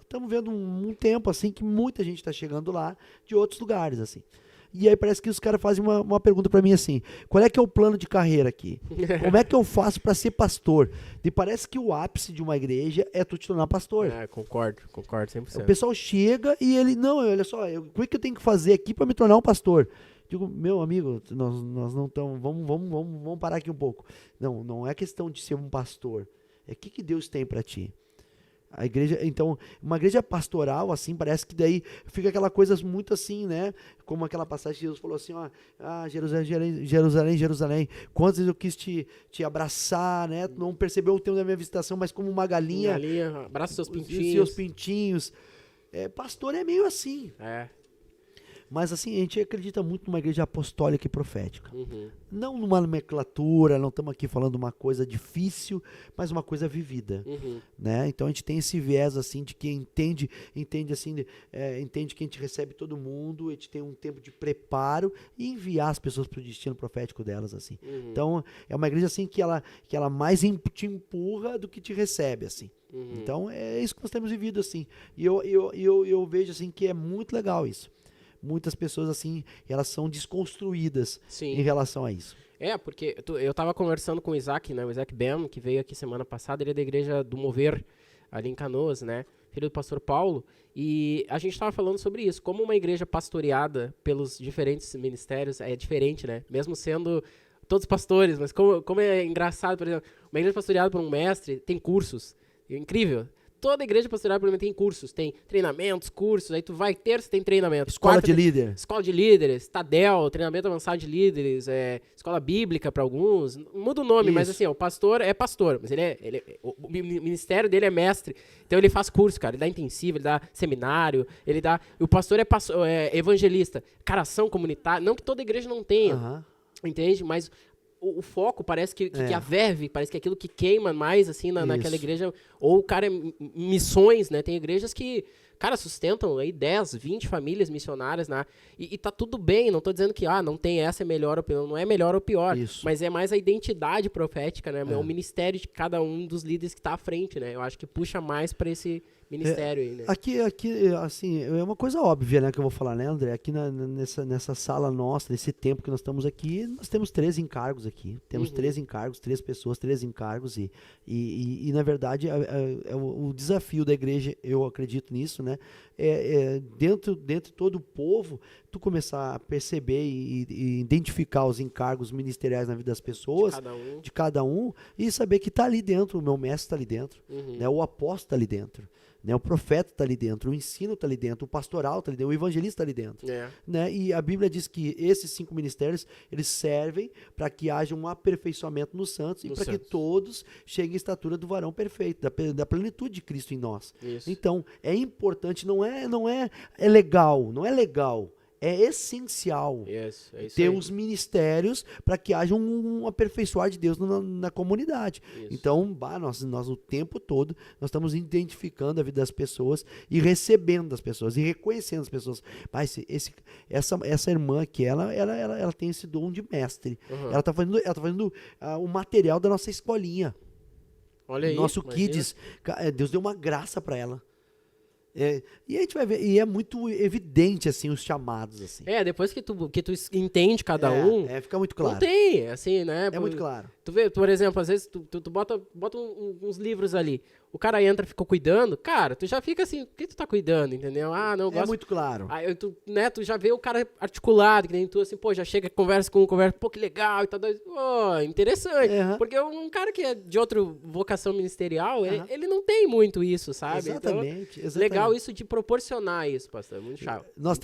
estamos vendo um tempo assim que muita gente está chegando lá de outros lugares assim. E aí parece que os caras fazem uma pergunta para mim assim: qual é que é o plano de carreira aqui? Como é que eu faço para ser pastor? E parece que o ápice de uma igreja é tu te tornar pastor. Concordo 100%. O pessoal chega e ele, não, olha só, o que eu tenho que fazer aqui para me tornar um pastor? Digo, meu amigo, nós não estamos, vamos parar aqui um pouco. Não é questão de ser um pastor, é o que Deus tem para ti. A igreja, então, uma igreja pastoral, assim, parece que daí fica aquela coisa muito assim, né? Como aquela passagem que Jesus falou assim, ó, Jerusalém, quantas vezes eu quis te abraçar, né? Tu não percebeu o tempo da minha visitação, mas como uma galinha. Abraça seus pintinhos. Seus pintinhos. Pastor é meio assim. Mas assim, a gente acredita muito numa igreja apostólica e profética. Uhum. Não numa nomenclatura, não estamos aqui falando uma coisa difícil, mas uma coisa vivida. Uhum. Né? Então a gente tem esse viés assim de que entende assim, entende que a gente recebe todo mundo, a gente tem um tempo de preparo e enviar as pessoas para o destino profético delas. Assim. Uhum. Então é uma igreja assim que ela mais te empurra do que te recebe. Assim. Uhum. Então é isso que nós temos vivido. Assim. E eu vejo assim, que é muito legal isso. Muitas pessoas, assim, elas são desconstruídas em relação a isso. Porque eu tava conversando com o Isaac, né? O Isaac Bem, que veio aqui semana passada, ele é da igreja do Mover, ali em Canoas, né? Filho do pastor Paulo. E a gente tava falando sobre isso. Como uma igreja pastoreada pelos diferentes ministérios é diferente, né? Mesmo sendo todos pastores, mas como é engraçado, por exemplo, uma igreja pastoreada por um mestre tem cursos. É incrível. Toda igreja pastoral tem cursos, tem treinamentos, cursos, aí tu vai terça tem treinamento. Escola de líder. Escola de líderes, Tadel, treinamento avançado de líderes, escola bíblica para alguns, muda o nome, Isso. mas assim, o pastor é pastor, mas o ministério dele é mestre, então ele faz curso, cara, ele dá intensivo, ele dá seminário, o pastor é evangelista, cara, ação comunitária, não que toda igreja não tenha, entende? Mas o foco parece que a verve, parece que é aquilo que queima mais, assim, naquela igreja. Ou o cara, missões, né? Tem igrejas que, cara, sustentam aí 10, 20 famílias missionárias, né? E tá tudo bem, não tô dizendo que, não tem essa melhor opinião, não é melhor ou pior. Isso. Mas é mais a identidade profética, né? O ministério de cada um dos líderes que tá à frente, né? Eu acho que puxa mais pra esse ministério aí, né? Aqui, assim, é uma coisa óbvia, né, que eu vou falar, né, André? Aqui nessa sala nossa, nesse tempo que nós estamos aqui, nós temos 3 encargos aqui. Temos 3 encargos, 3 pessoas, 3 encargos e na verdade, o desafio da igreja, eu acredito nisso, né, dentro de todo o povo, tu começar a perceber e identificar os encargos ministeriais na vida das pessoas, de cada um, e saber que está ali dentro, o meu mestre está ali dentro, né, o apóstolo está ali dentro. Né, o profeta está ali dentro, o ensino está ali dentro, o pastoral está ali dentro, o evangelista está ali dentro. Né, e a Bíblia diz que esses 5 ministérios, eles servem para que haja um aperfeiçoamento nos santos e para que todos cheguem à estatura do varão perfeito, da plenitude de Cristo em nós. Isso. Então, é importante, não é legal, não é legal. É essencial ter uns ministérios para que haja um aperfeiçoar de Deus na comunidade. Isso. Então, nós o tempo todo, nós estamos identificando a vida das pessoas e recebendo das pessoas e reconhecendo as pessoas. Mas essa irmã aqui, ela tem esse dom de mestre. Ela está fazendo o material da nossa escolinha. Olha aí. Nosso Kids. Deus deu uma graça para ela. E a gente vai ver, e é muito evidente, assim, os chamados, assim. Depois que tu entende cada um... fica muito claro. Não tem, assim, né? É muito claro. Tu vê, por exemplo, às vezes tu bota uns livros ali, o cara entra e fica cuidando, cara, tu já fica assim, por que tu tá cuidando, entendeu? Não, eu gosto... É muito claro. Aí tu já vê o cara articulado, que nem tu, assim, já chega, conversa, pô, que legal, e tal, interessante. Porque um cara que é de outra vocação ministerial, ele não tem muito isso, sabe? Exatamente. Legal isso de proporcionar isso, pastor, é muito chato. Nós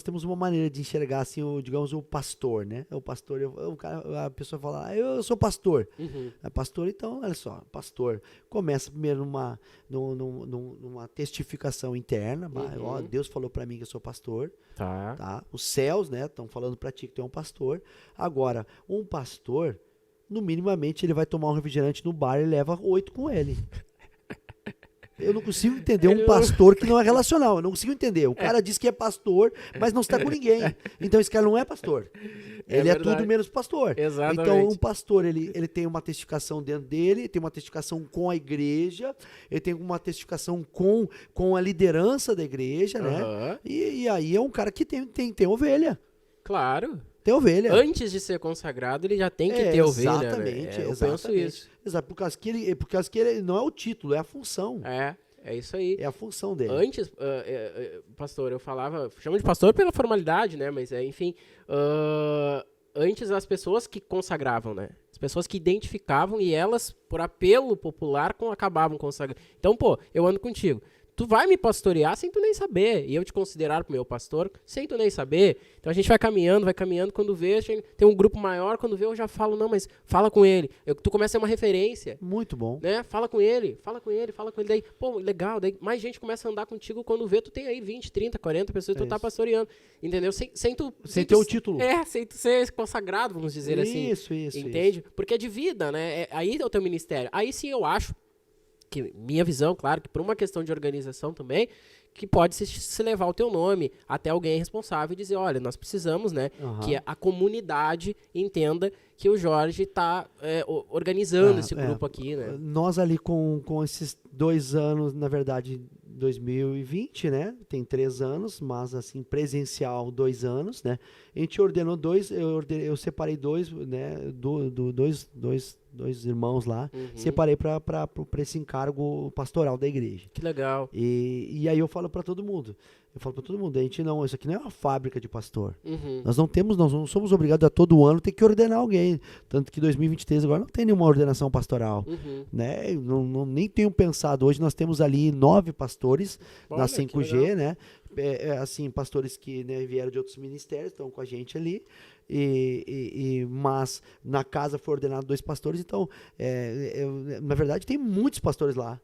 temos uma maneira de enxergar, assim, digamos, o pastor, né? O pastor, a pessoa fala, eu sou pastor. É pastor, então, olha só, pastor. Começa primeiro numa testificação interna. Ó, Deus falou para mim que eu sou pastor. Tá? Os céus, né, estão falando para ti que tu é um pastor. Agora, um pastor, no minimamente, ele vai tomar um refrigerante no bar e leva 8 com ele. Eu não consigo entender um pastor que não é relacional. Eu não consigo entender. O cara diz que é pastor, mas não está com ninguém. Então esse cara não é pastor. Ele é tudo menos pastor. Exatamente. Então um pastor, ele tem uma testificação dentro dele, tem uma testificação com a igreja, ele tem uma testificação com a liderança da igreja, né? E aí é um cara que tem ovelha. Claro. Tem ovelha. Antes de ser consagrado, ele já tem que ter ovelha. Exatamente, né? Eu penso isso. Exato, por causa que ele não é o título, é a função. É isso aí. É a função dele. Antes, pastor, eu falava, chamo de pastor pela formalidade, né? Mas, enfim, antes as pessoas que consagravam, né? As pessoas que identificavam e elas, por apelo popular, acabavam consagrando. Então, pô, eu ando contigo. Tu vai me pastorear sem tu nem saber. E eu te considerar meu pastor sem tu nem saber. Então a gente vai caminhando. Quando vê, tem um grupo maior. Quando vê, eu já falo, não, mas fala com ele. Tu começa a ser uma referência. Muito bom. Né? Fala com ele. Daí, pô, legal. Daí mais gente começa a andar contigo. Quando vê, tu tem aí 20, 30, 40 pessoas e tu tá pastoreando. Entendeu? Sem ter o título. Sem tu ser consagrado, vamos dizer assim. Isso. Entende? Porque é de vida, né? Aí é o teu ministério. Aí sim eu acho que minha visão, claro, que por uma questão de organização também, que pode se levar o teu nome até alguém responsável e dizer, olha, nós precisamos, né, que a comunidade entenda que o Jorge está organizando esse grupo aqui, né? Nós ali com esses 2 anos, na verdade, 2020, né? Tem 3 anos, mas assim, presencial 2 anos, né? A gente ordenou 2, eu separei 2, né? Dois irmãos lá, separei para esse encargo pastoral da igreja. Que legal. E aí eu falo para todo mundo, isso aqui não é uma fábrica de pastor. Nós não somos obrigados a todo ano ter que ordenar alguém. Tanto que 2023 agora não tem nenhuma ordenação pastoral. Né? Nem tenho pensado. Hoje nós temos ali 9 pastores na 5G, né? Assim, pastores que, né, vieram de outros ministérios, estão com a gente ali. Mas na casa foi ordenado 2 pastores, então na verdade tem muitos pastores lá.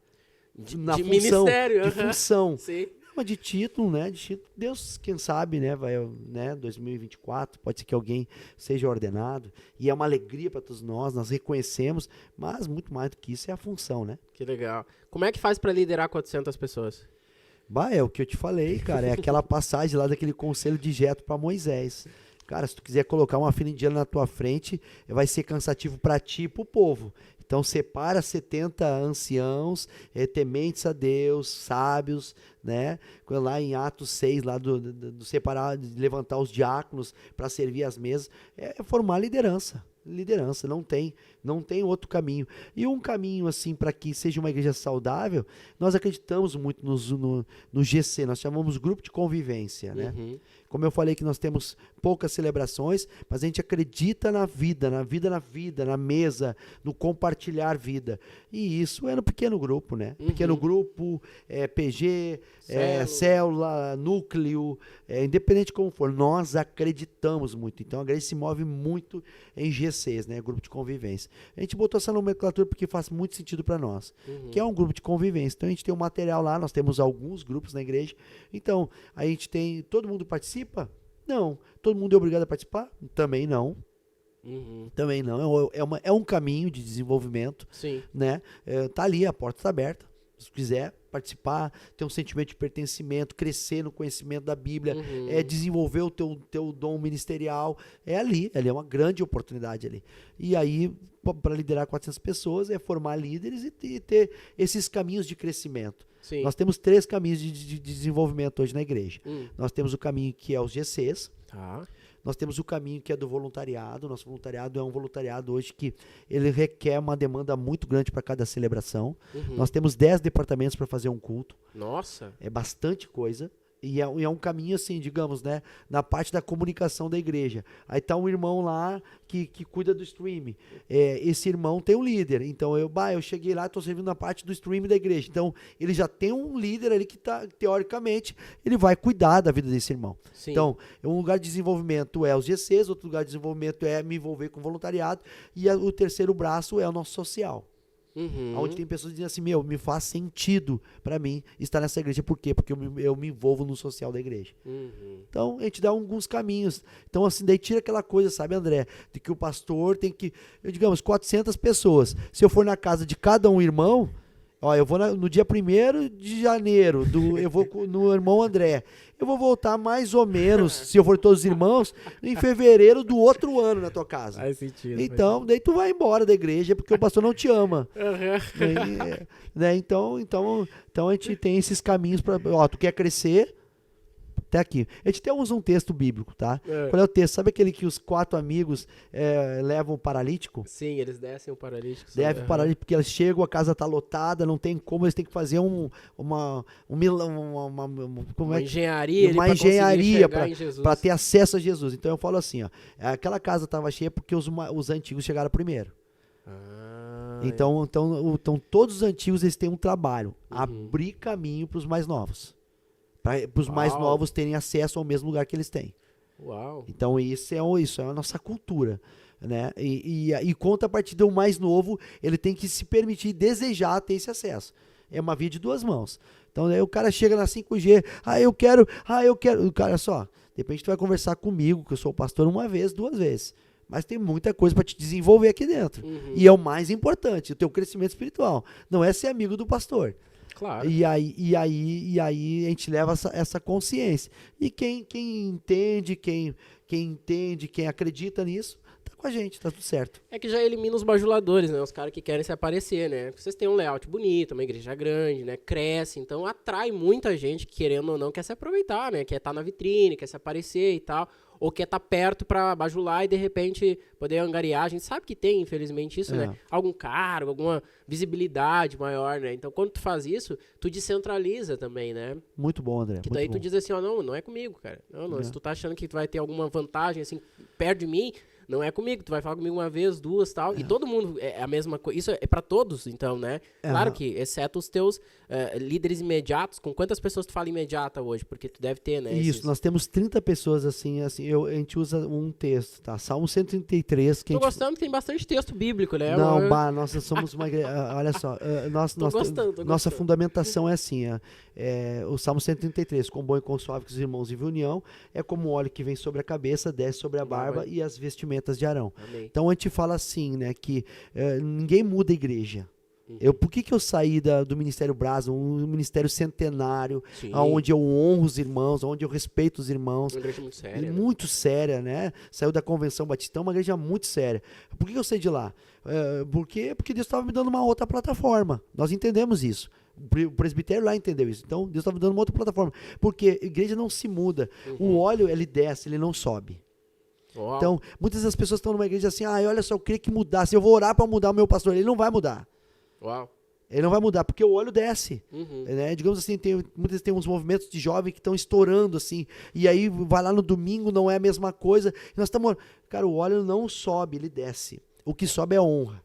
De ministério. De função. Sim. Mas de título, né? De título, Deus, quem sabe, né? Vai, né? 2024, pode ser que alguém seja ordenado. E é uma alegria para todos nós reconhecemos, mas muito mais do que isso é a função, né? Que legal. Como é que faz para liderar 400 pessoas? É o que eu te falei, cara. É aquela passagem lá daquele conselho de Jetro para Moisés. Cara, se tu quiser colocar uma fila indiana na tua frente, vai ser cansativo para ti e pro povo. Então separa 70 anciãos, tementes a Deus, sábios, né? Lá em Atos 6, lá do separar, de levantar os diáconos para servir as mesas, é formar liderança, não tem outro caminho. E um caminho assim para que seja uma igreja saudável, nós acreditamos muito no GC, nós chamamos grupo de convivência, né? Como eu falei que nós temos poucas celebrações, mas a gente acredita na vida, na mesa, no compartilhar vida. E isso é no pequeno grupo, né? Pequeno grupo, PG, célula, núcleo, independente de como for, nós acreditamos muito. Então a igreja se move muito em GCs, né? Grupo de convivência. A gente botou essa nomenclatura porque faz muito sentido para nós, que é um grupo de convivência. Então a gente tem um material lá, nós temos alguns grupos na igreja. Então a gente tem, todo mundo participa? Não. Todo mundo é obrigado a participar? Também não. Também não. É um caminho de desenvolvimento. Sim. Né? Tá ali, a porta está aberta. Se quiser participar, ter um sentimento de pertencimento, crescer no conhecimento da Bíblia, desenvolver o teu dom ministerial, ali é uma grande oportunidade ali. E aí, para liderar 400 pessoas, é formar líderes e ter esses caminhos de crescimento. Sim. Nós temos 3 caminhos de desenvolvimento hoje na igreja. Nós temos o caminho que é os GCs. Tá. Nós temos o caminho que é do voluntariado. Nosso voluntariado é um voluntariado hoje que ele requer uma demanda muito grande para cada celebração. Nós temos 10 departamentos para fazer um culto. Nossa! É bastante coisa. E é um caminho assim, digamos, né, na parte da comunicação da igreja. Aí tá um irmão lá que cuida do stream. Esse irmão tem um líder. Então eu cheguei lá, estou servindo na parte do stream da igreja. Então ele já tem um líder ali que tá, teoricamente, ele vai cuidar da vida desse irmão. Sim. Então, um lugar de desenvolvimento é os GCs, outro lugar de desenvolvimento é me envolver com voluntariado, e o terceiro braço é o nosso social. Onde tem pessoas dizendo assim, me faz sentido para mim estar nessa igreja. Por quê? Porque eu me envolvo no social da igreja. Então, a gente dá alguns caminhos. Então, assim, daí tira aquela coisa, sabe, André? De que o pastor tem que, digamos, 400 pessoas. Se eu for na casa de cada um irmão, Ó, eu vou no dia 1º de janeiro, eu vou no irmão André. Eu vou voltar mais ou menos, se eu for todos os irmãos, em fevereiro do outro ano na tua casa. Faz sentido. Então, daí tu vai embora da igreja porque o pastor não te ama. Uhum. Né? Então a gente tem esses caminhos para, ó, tu quer crescer, até aqui. A gente até usa um texto bíblico, tá? Qual é o texto? Sabe aquele que os 4 amigos levam o paralítico? Sim, eles descem o paralítico. Deve parar porque eles chegam, a casa tá lotada, não tem como, eles têm que fazer uma engenharia para ter acesso a Jesus. Então eu falo assim, ó, aquela casa estava cheia porque os antigos chegaram primeiro. Então todos os antigos eles têm um trabalho, abrir caminho para os mais novos. Para os mais novos terem acesso ao mesmo lugar que eles têm. Uau. Então isso é a nossa cultura, né? E conta a partir do mais novo, ele tem que se permitir desejar ter esse acesso. É uma via de 2 mãos. Então aí o cara chega na 5G, eu quero. O cara só, de repente tu vai conversar comigo, que eu sou o pastor 1 vez, 2 vezes. Mas tem muita coisa para te desenvolver aqui dentro. E é o mais importante, o teu crescimento espiritual. Não é ser amigo do pastor. Claro. E aí a gente leva essa consciência. E quem entende, quem acredita nisso, tá com a gente, tá tudo certo. É que já elimina os bajuladores, né? Os caras que querem se aparecer, né? Vocês têm um layout bonito, uma igreja grande, né? Cresce, então atrai muita gente que, querendo ou não, quer se aproveitar, né? Quer estar na vitrine, quer se aparecer e tal. Ou quer estar perto pra bajular e, de repente, poder angariar. A gente sabe que tem, infelizmente, isso, né? Algum cargo, alguma visibilidade maior, né? Então, quando tu faz isso, tu descentraliza também, né? Muito bom, André. Que daí tu diz assim, ó, não é comigo, cara. Não. Se tu tá achando que tu vai ter alguma vantagem, assim, perto de mim, não é comigo. Tu vai falar comigo 1 vez, 2, tal. E todo mundo é a mesma coisa. Isso é pra todos, então, né? Claro que, exceto os teus líderes imediatos. Com quantas pessoas tu fala imediata hoje? Porque tu deve ter, né? Isso, nós temos 30 pessoas assim, a gente usa um texto, tá? Salmo 133. Tô gostando que tem bastante texto bíblico, né? Não, nós somos uma igreja, olha só, nossa fundamentação é assim, o Salmo 133, com bom e com suave que os irmãos vivem união, é como o óleo que vem sobre a cabeça, desce sobre a barba e as vestimentas de Arão. Amém. Então a gente fala assim, né, que ninguém muda a igreja. Por que eu saí do Ministério Brasa, um ministério centenário, onde eu honro os irmãos, onde eu respeito os irmãos. Uma igreja muito séria. Muito séria, né? Saiu da Convenção Batistão, uma igreja muito séria. Por que eu saí de lá? Porque Deus estava me dando uma outra plataforma. Nós entendemos isso. O presbitério lá entendeu isso. Então, Deus estava me dando uma outra plataforma. Porque a igreja não se muda. O óleo, ele desce, ele não sobe. Uau. Então, muitas das pessoas estão numa igreja assim, olha só, eu queria que mudasse, eu vou orar para mudar o meu pastor. Ele não vai mudar. Uau. Ele não vai mudar, porque o óleo desce. Né? Digamos assim, muitas vezes tem uns movimentos de jovens que estão estourando, assim, e aí vai lá no domingo, não é a mesma coisa. E nós estamos. Cara, o óleo não sobe, ele desce. O que sobe é a honra.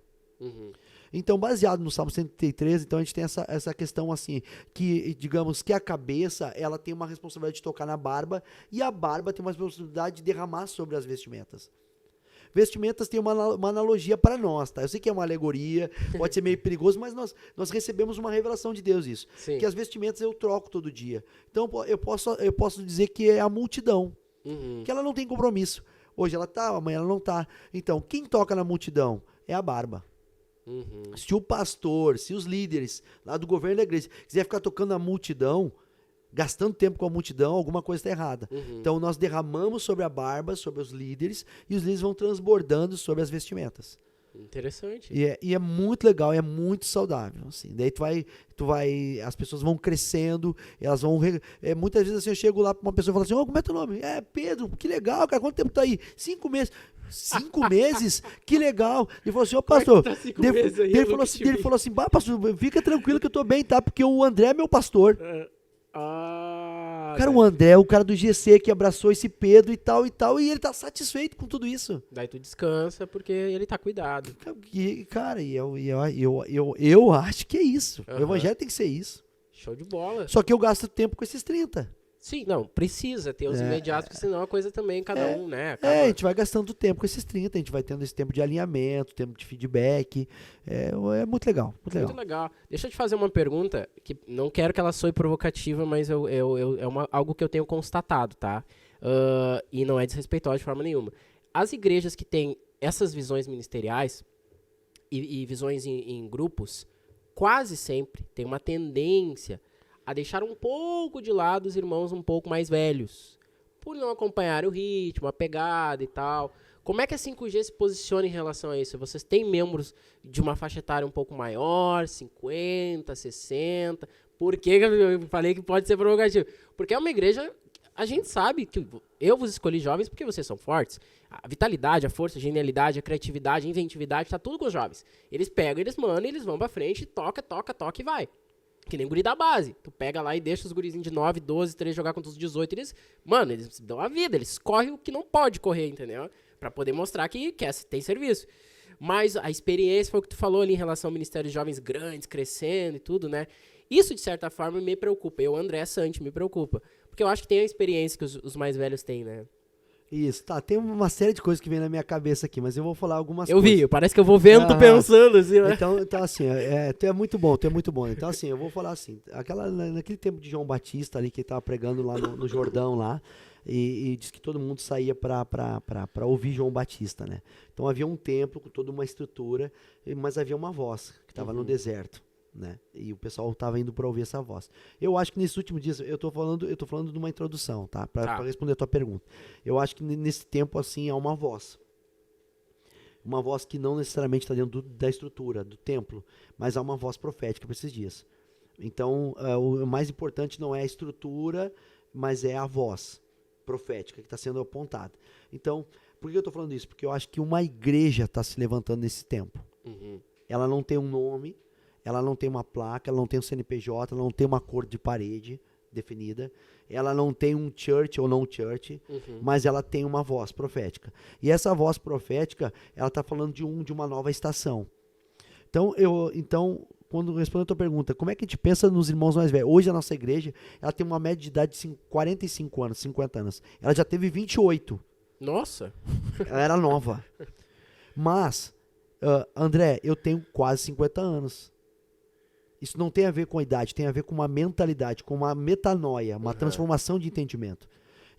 Então, baseado no Salmo 133, então a gente tem essa questão assim, que digamos que a cabeça, ela tem uma responsabilidade de tocar na barba, e a barba tem uma responsabilidade de derramar sobre as vestimentas. Vestimentas tem uma analogia para nós, tá? Eu sei que é uma alegoria, pode ser meio perigoso, mas nós recebemos uma revelação de Deus isso. Sim. Que as vestimentas eu troco todo dia. Então eu posso dizer que é a multidão, que ela não tem compromisso. Hoje ela tá, amanhã ela não tá. Então, quem toca na multidão é a barba. Se o pastor, se os líderes lá do governo da igreja quiser ficar tocando na multidão, gastando tempo com a multidão, alguma coisa está errada. Então nós derramamos sobre a barba, sobre os líderes, e os líderes vão transbordando sobre as vestimentas. Interessante. E é muito legal, é muito saudável. Assim. Daí as pessoas vão crescendo, elas vão. Muitas vezes assim, eu chego lá para uma pessoa e falo assim: como é teu nome? Pedro, que legal, cara, quanto tempo tá aí? 5 meses. 5 meses? Que legal. Ele falou assim: pastor. Ele falou assim: pastor, fica tranquilo que eu tô bem, tá? Porque o André é meu pastor. Cara, o André é o cara do GC que abraçou esse Pedro e tal, e ele tá satisfeito com tudo isso. Daí tu descansa porque ele tá cuidado. Cara, eu acho que é isso. O evangelho tem que ser isso. Show de bola. Só que eu gasto tempo com esses 30. Sim, não, precisa ter os imediatos, porque senão a coisa também, cada um, né? Acaba... a gente vai gastando tempo com esses 30, a gente vai tendo esse tempo de alinhamento, tempo de feedback. É muito legal, muito legal. Muito legal. Deixa eu te fazer uma pergunta, que não quero que ela soe provocativa, mas é algo que eu tenho constatado, tá? E não é desrespeitoso de forma nenhuma. As igrejas que têm essas visões ministeriais e visões em grupos, quase sempre tem uma tendência a deixar um pouco de lado os irmãos um pouco mais velhos, por não acompanhar o ritmo, a pegada e tal. Como é que a 5G se posiciona em relação a isso? Vocês têm membros de uma faixa etária um pouco maior, 50, 60? Por que eu falei que pode ser provocativo? Porque é uma igreja, a gente sabe que eu vos escolhi jovens porque vocês são fortes. A vitalidade, a força, a genialidade, a criatividade, a inventividade, tá tudo com os jovens. Eles pegam, eles mandam, eles vão pra frente, toca e vai. Que nem guri da base. Tu pega lá e deixa os gurizinhos de 9, 12, 13 jogar contra os 18, eles dão a vida, eles correm o que não pode correr, entendeu? Pra poder mostrar que tem serviço. Mas a experiência foi o que tu falou ali em relação ao Ministério de Jovens grandes, crescendo e tudo, né? Isso, de certa forma, me preocupa. Eu, André Sante, me preocupa. Porque eu acho que tem a experiência que os mais velhos têm, né? Isso, tá. Tem uma série de coisas que vem na minha cabeça aqui, mas eu vou falar algumas coisas. Eu vi, parece que eu vou vendo tu pensando, assim, né? Então assim, tu é muito bom. Então, assim, eu vou falar assim, naquele tempo de João Batista ali, que ele tava pregando lá no Jordão, lá, e diz que todo mundo saía pra ouvir João Batista, né? Então havia um templo com toda uma estrutura, mas havia uma voz que estava no deserto, né? E o pessoal estava indo para ouvir essa voz. Eu acho que nesses últimos dias, eu tô falando de uma introdução, tá? Para responder a tua pergunta. Eu acho que nesse tempo, assim, há uma voz que não necessariamente está dentro da estrutura, do templo, mas há uma voz profética para esses dias. Então, o mais importante não é a estrutura, mas é a voz profética que está sendo apontada. Então, por que eu estou falando isso? Porque eu acho que uma igreja está se levantando nesse tempo. Ela não tem um nome, ela não tem uma placa, ela não tem um CNPJ, ela não tem uma cor de parede definida, ela não tem um church ou não church, mas ela tem uma voz profética. E essa voz profética, ela está falando de uma nova estação. Então, quando respondendo a tua pergunta, como é que a gente pensa nos irmãos mais velhos? Hoje a nossa igreja, ela tem uma média de idade de 45 anos, 50 anos. Ela já teve 28. Nossa! Ela era nova. Mas, André, eu tenho quase 50 anos. Isso não tem a ver com a idade, tem a ver com uma mentalidade, com uma metanoia, uma transformação de entendimento.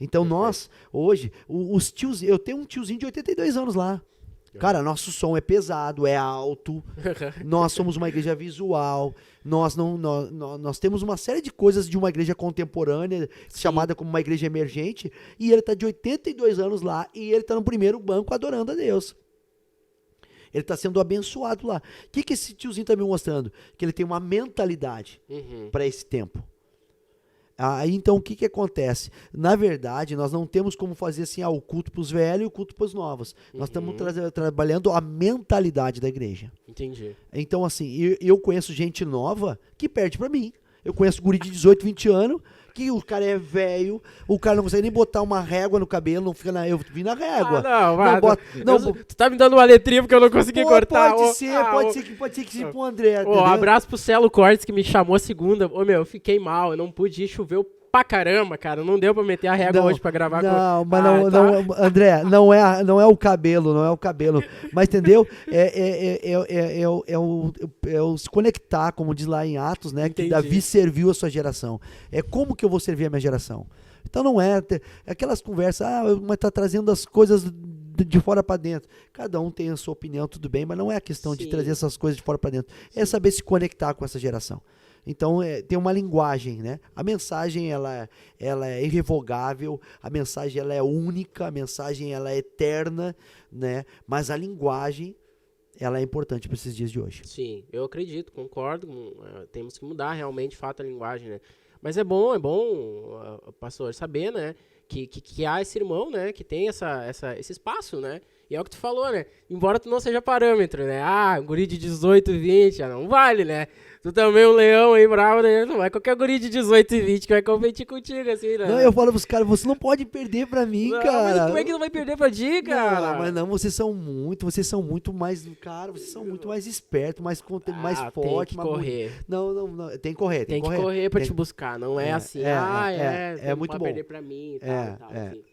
Então nós, hoje, os tios, eu tenho um tiozinho de 82 anos lá. Cara, nosso som é pesado, é alto, nós somos uma igreja visual, nós temos uma série de coisas de uma igreja contemporânea, chamada como uma igreja emergente, e ele está de 82 anos lá, e ele está no primeiro banco adorando a Deus. Ele está sendo abençoado lá. O que esse tiozinho está me mostrando? Que ele tem uma mentalidade para esse tempo. Então, o que acontece? Na verdade, nós não temos como fazer assim, o culto para os velhos e o culto para os novos. Nós estamos trabalhando a mentalidade da igreja. Entendi. Então, assim, eu conheço gente nova que perde para mim. Eu conheço guri de 18, 20 anos, que o cara é velho, o cara não consegue nem botar uma régua no cabelo, não fica eu vim na régua. Tu tá me dando uma letrinha porque eu não consegui cortar. Pode ser que sim pro André. Abraço pro Celo Cortes que me chamou a segunda. Eu fiquei mal, eu não pude ir, choveu pra caramba, cara. Não deu pra meter a régua hoje pra gravar. André, não é o cabelo, mas entendeu? É o se conectar, como diz lá em Atos, né? Entendi. Que Davi serviu a sua geração. É como que eu vou servir a minha geração? Então não é aquelas conversas, mas tá trazendo as coisas de fora para dentro. Cada um tem a sua opinião, tudo bem, mas não é a questão de trazer essas coisas de fora para dentro. É saber se conectar com essa geração. Então, tem uma linguagem, né? A mensagem, ela é irrevogável, a mensagem, ela é única, a mensagem, ela é eterna, né? Mas a linguagem, ela é importante para esses dias de hoje. Sim, eu acredito, concordo. Temos que mudar realmente, de fato, a linguagem, né? Mas é bom, pastor, saber, né? Que há esse irmão, né? Que tem esse espaço, né? E é o que tu falou, né? Embora tu não seja parâmetro, né? Um guri de 18, 20, não vale, né? Tu também um leão aí bravo, né? Não é qualquer guri de 18 e 20 que vai competir contigo, assim, né? Não, eu falo pros caras, você não pode perder pra mim, cara. Mas como é que não vai perder pra ti, cara? Não, mas não, vocês são muito mais, cara, vocês são muito mais espertos, mais fortes. Tem que correr. Não, tem que correr. Tem que correr pra te buscar, não é assim, é muito bom. perder pra mim e tal, assim.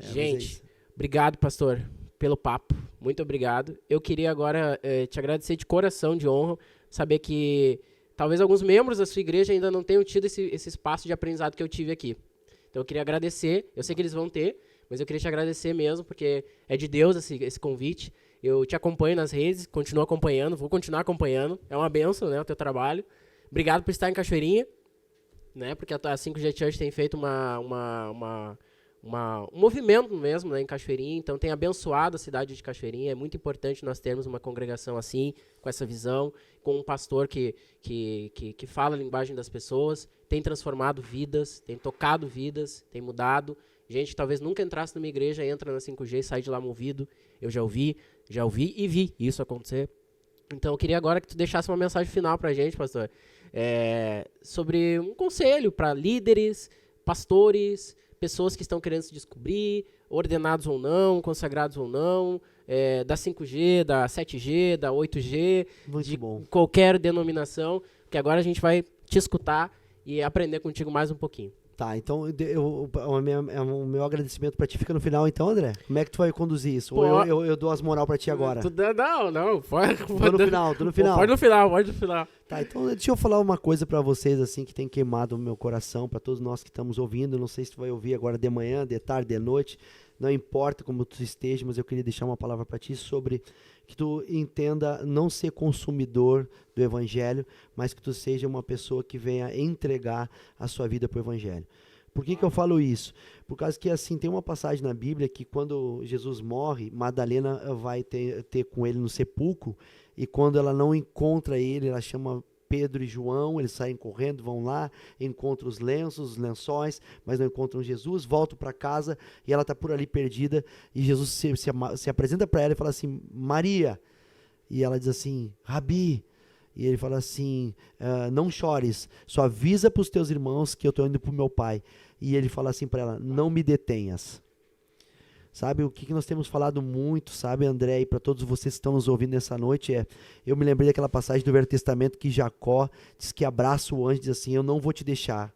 Gente, é obrigado, pastor, pelo papo, muito obrigado. Eu queria agora te agradecer de coração, de honra, saber que talvez alguns membros da sua igreja ainda não tenham tido esse espaço de aprendizado que eu tive aqui. Então eu queria agradecer, eu sei que eles vão ter, mas eu queria te agradecer mesmo, porque é de Deus esse convite. Eu te acompanho nas redes, continuo acompanhando, vou continuar acompanhando. É uma bênção, né, o teu trabalho. Obrigado por estar em Cachoeirinha, né, porque a 5G Church tem feito um movimento mesmo, né, em Cachoeirinha, então tem abençoado a cidade de Cachoeirinha. É muito importante nós termos uma congregação assim, com essa visão, com um pastor que fala a linguagem das pessoas, tem transformado vidas, tem tocado vidas, tem mudado. Gente que talvez nunca entrasse numa igreja, entra na 5G e sai de lá movido. Eu já ouvi e vi isso acontecer. Então eu queria agora que tu deixasse uma mensagem final pra gente, pastor, sobre um conselho para líderes, pastores, pessoas que estão querendo se descobrir, ordenados ou não, consagrados ou não, da 5G, da 7G, da 8G, Muito bom. Qualquer denominação, que agora a gente vai te escutar e aprender contigo mais um pouquinho. Tá, então o meu agradecimento pra ti fica no final, então, André? Como é que tu vai conduzir isso? Ou eu dou as moral pra ti agora? Não, pode. Tô no final. Pode no final. Tá, então deixa eu falar uma coisa pra vocês, assim, que tem queimado o meu coração, pra todos nós que estamos ouvindo. Não sei se tu vai ouvir agora de manhã, de tarde, de noite. Não importa como tu esteja, mas eu queria deixar uma palavra pra ti sobre que tu entenda não ser consumidor do evangelho, mas que tu seja uma pessoa que venha entregar a sua vida pro evangelho. Por que eu falo isso? Por causa que, assim, tem uma passagem na Bíblia que quando Jesus morre, Madalena vai ter com ele no sepulcro, e quando ela não encontra ele, ela chama Pedro e João, eles saem correndo, vão lá, encontram os lençóis, mas não encontram Jesus, voltam para casa e ela está por ali perdida, e Jesus se apresenta para ela e fala assim, Maria, e ela diz assim, Rabi, e ele fala assim, não chores, só avisa para os teus irmãos que eu estou indo para o meu pai, e ele fala assim para ela, não me detenhas. Sabe, o que nós temos falado muito, sabe, André, e para todos vocês que estão nos ouvindo nessa noite, eu me lembrei daquela passagem do Velho Testamento que Jacó diz que abraça o anjo e diz assim, eu não vou te deixar,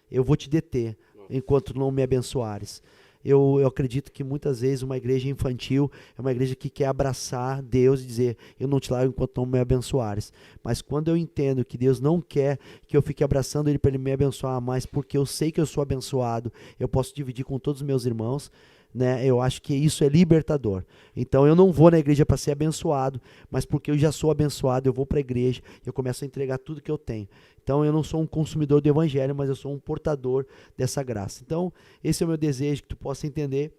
eu vou te deter, enquanto não me abençoares. Eu acredito que muitas vezes uma igreja infantil é uma igreja que quer abraçar Deus e dizer, eu não te largo enquanto não me abençoares. Mas quando eu entendo que Deus não quer que eu fique abraçando Ele para Ele me abençoar, mas porque eu sei que eu sou abençoado, eu posso dividir com todos os meus irmãos, né? Eu acho que isso é libertador. Então eu não vou na igreja para ser abençoado, mas porque eu já sou abençoado, eu vou para a igreja, eu começo a entregar tudo que eu tenho. Então eu não sou um consumidor do evangelho, mas eu sou um portador dessa graça. Então esse é o meu desejo, que tu possa entender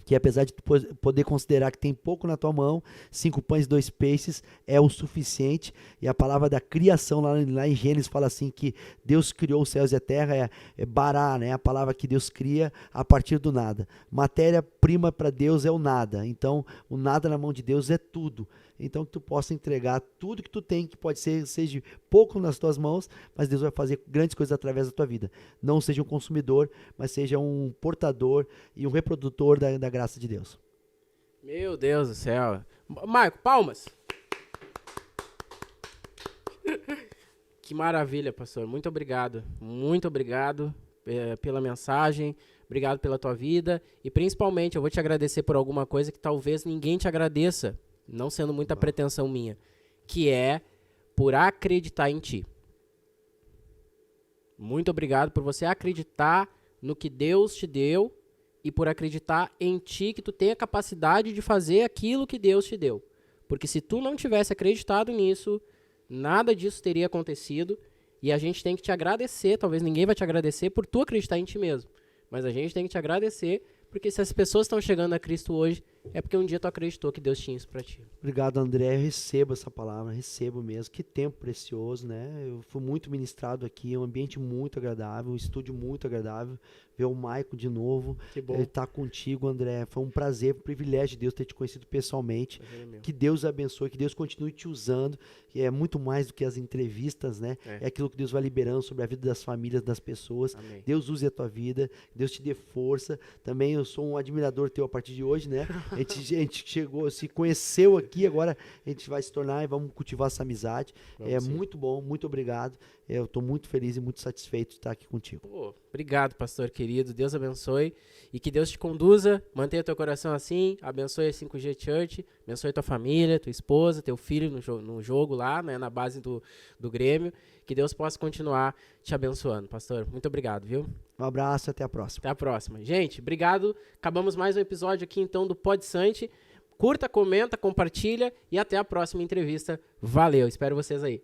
que apesar de tu poder considerar que tem pouco na tua mão, 5 pães e 2 peixes é o suficiente. E a palavra da criação lá em Gênesis fala assim que Deus criou os céus e a terra, é bará, né? A palavra que Deus cria a partir do nada. Matéria-prima para Deus é o nada, então o nada na mão de Deus é tudo. Então que tu possa entregar tudo que tu tem, que pode ser, seja pouco nas tuas mãos, mas Deus vai fazer grandes coisas através da tua vida. Não seja um consumidor, mas seja um portador e um reprodutor da graça de Deus. Meu Deus do céu. Marco, palmas. Que maravilha, pastor. Muito obrigado. Muito obrigado pela mensagem. Obrigado pela tua vida. E principalmente, eu vou te agradecer por alguma coisa que talvez ninguém te agradeça, não sendo muita pretensão minha, que é por acreditar em ti. Muito obrigado por você acreditar no que Deus te deu e por acreditar em ti, que tu tem a capacidade de fazer aquilo que Deus te deu. Porque se tu não tivesse acreditado nisso, nada disso teria acontecido, e a gente tem que te agradecer, talvez ninguém vai te agradecer por tu acreditar em ti mesmo, mas a gente tem que te agradecer, porque se as pessoas estão chegando a Cristo hoje, é porque um dia tu acreditou que Deus tinha isso pra ti. Obrigado, André. Eu recebo essa palavra, recebo mesmo. Que tempo precioso, né? Eu fui muito ministrado aqui, é um ambiente muito agradável, um estúdio muito agradável. Ver o Maico de novo, ele estar contigo, André. Foi um prazer, um privilégio de Deus ter te conhecido pessoalmente. Que Deus abençoe, que Deus continue te usando, que é muito mais do que as entrevistas, né? É aquilo que Deus vai liberando sobre a vida das famílias, das pessoas. Amém. Deus use a tua vida, Deus te dê força. Também eu sou um admirador teu a partir de hoje, né? A gente chegou, se conheceu aqui, agora a gente vai se tornar e vamos cultivar essa amizade. Muito bom, muito obrigado. Eu estou muito feliz e muito satisfeito de estar aqui contigo. Pô, obrigado, pastor querido. Deus abençoe e que Deus te conduza, mantenha teu coração assim, abençoe a 5G Church, abençoe tua família, tua esposa, teu filho no jogo lá, né, na base do Grêmio. Que Deus possa continuar te abençoando, pastor. Muito obrigado, viu? Um abraço e até a próxima. Até a próxima. Gente, obrigado. Acabamos mais um episódio aqui, então, do Pod Sante. Curta, comenta, compartilha e até a próxima entrevista. Valeu, espero vocês aí.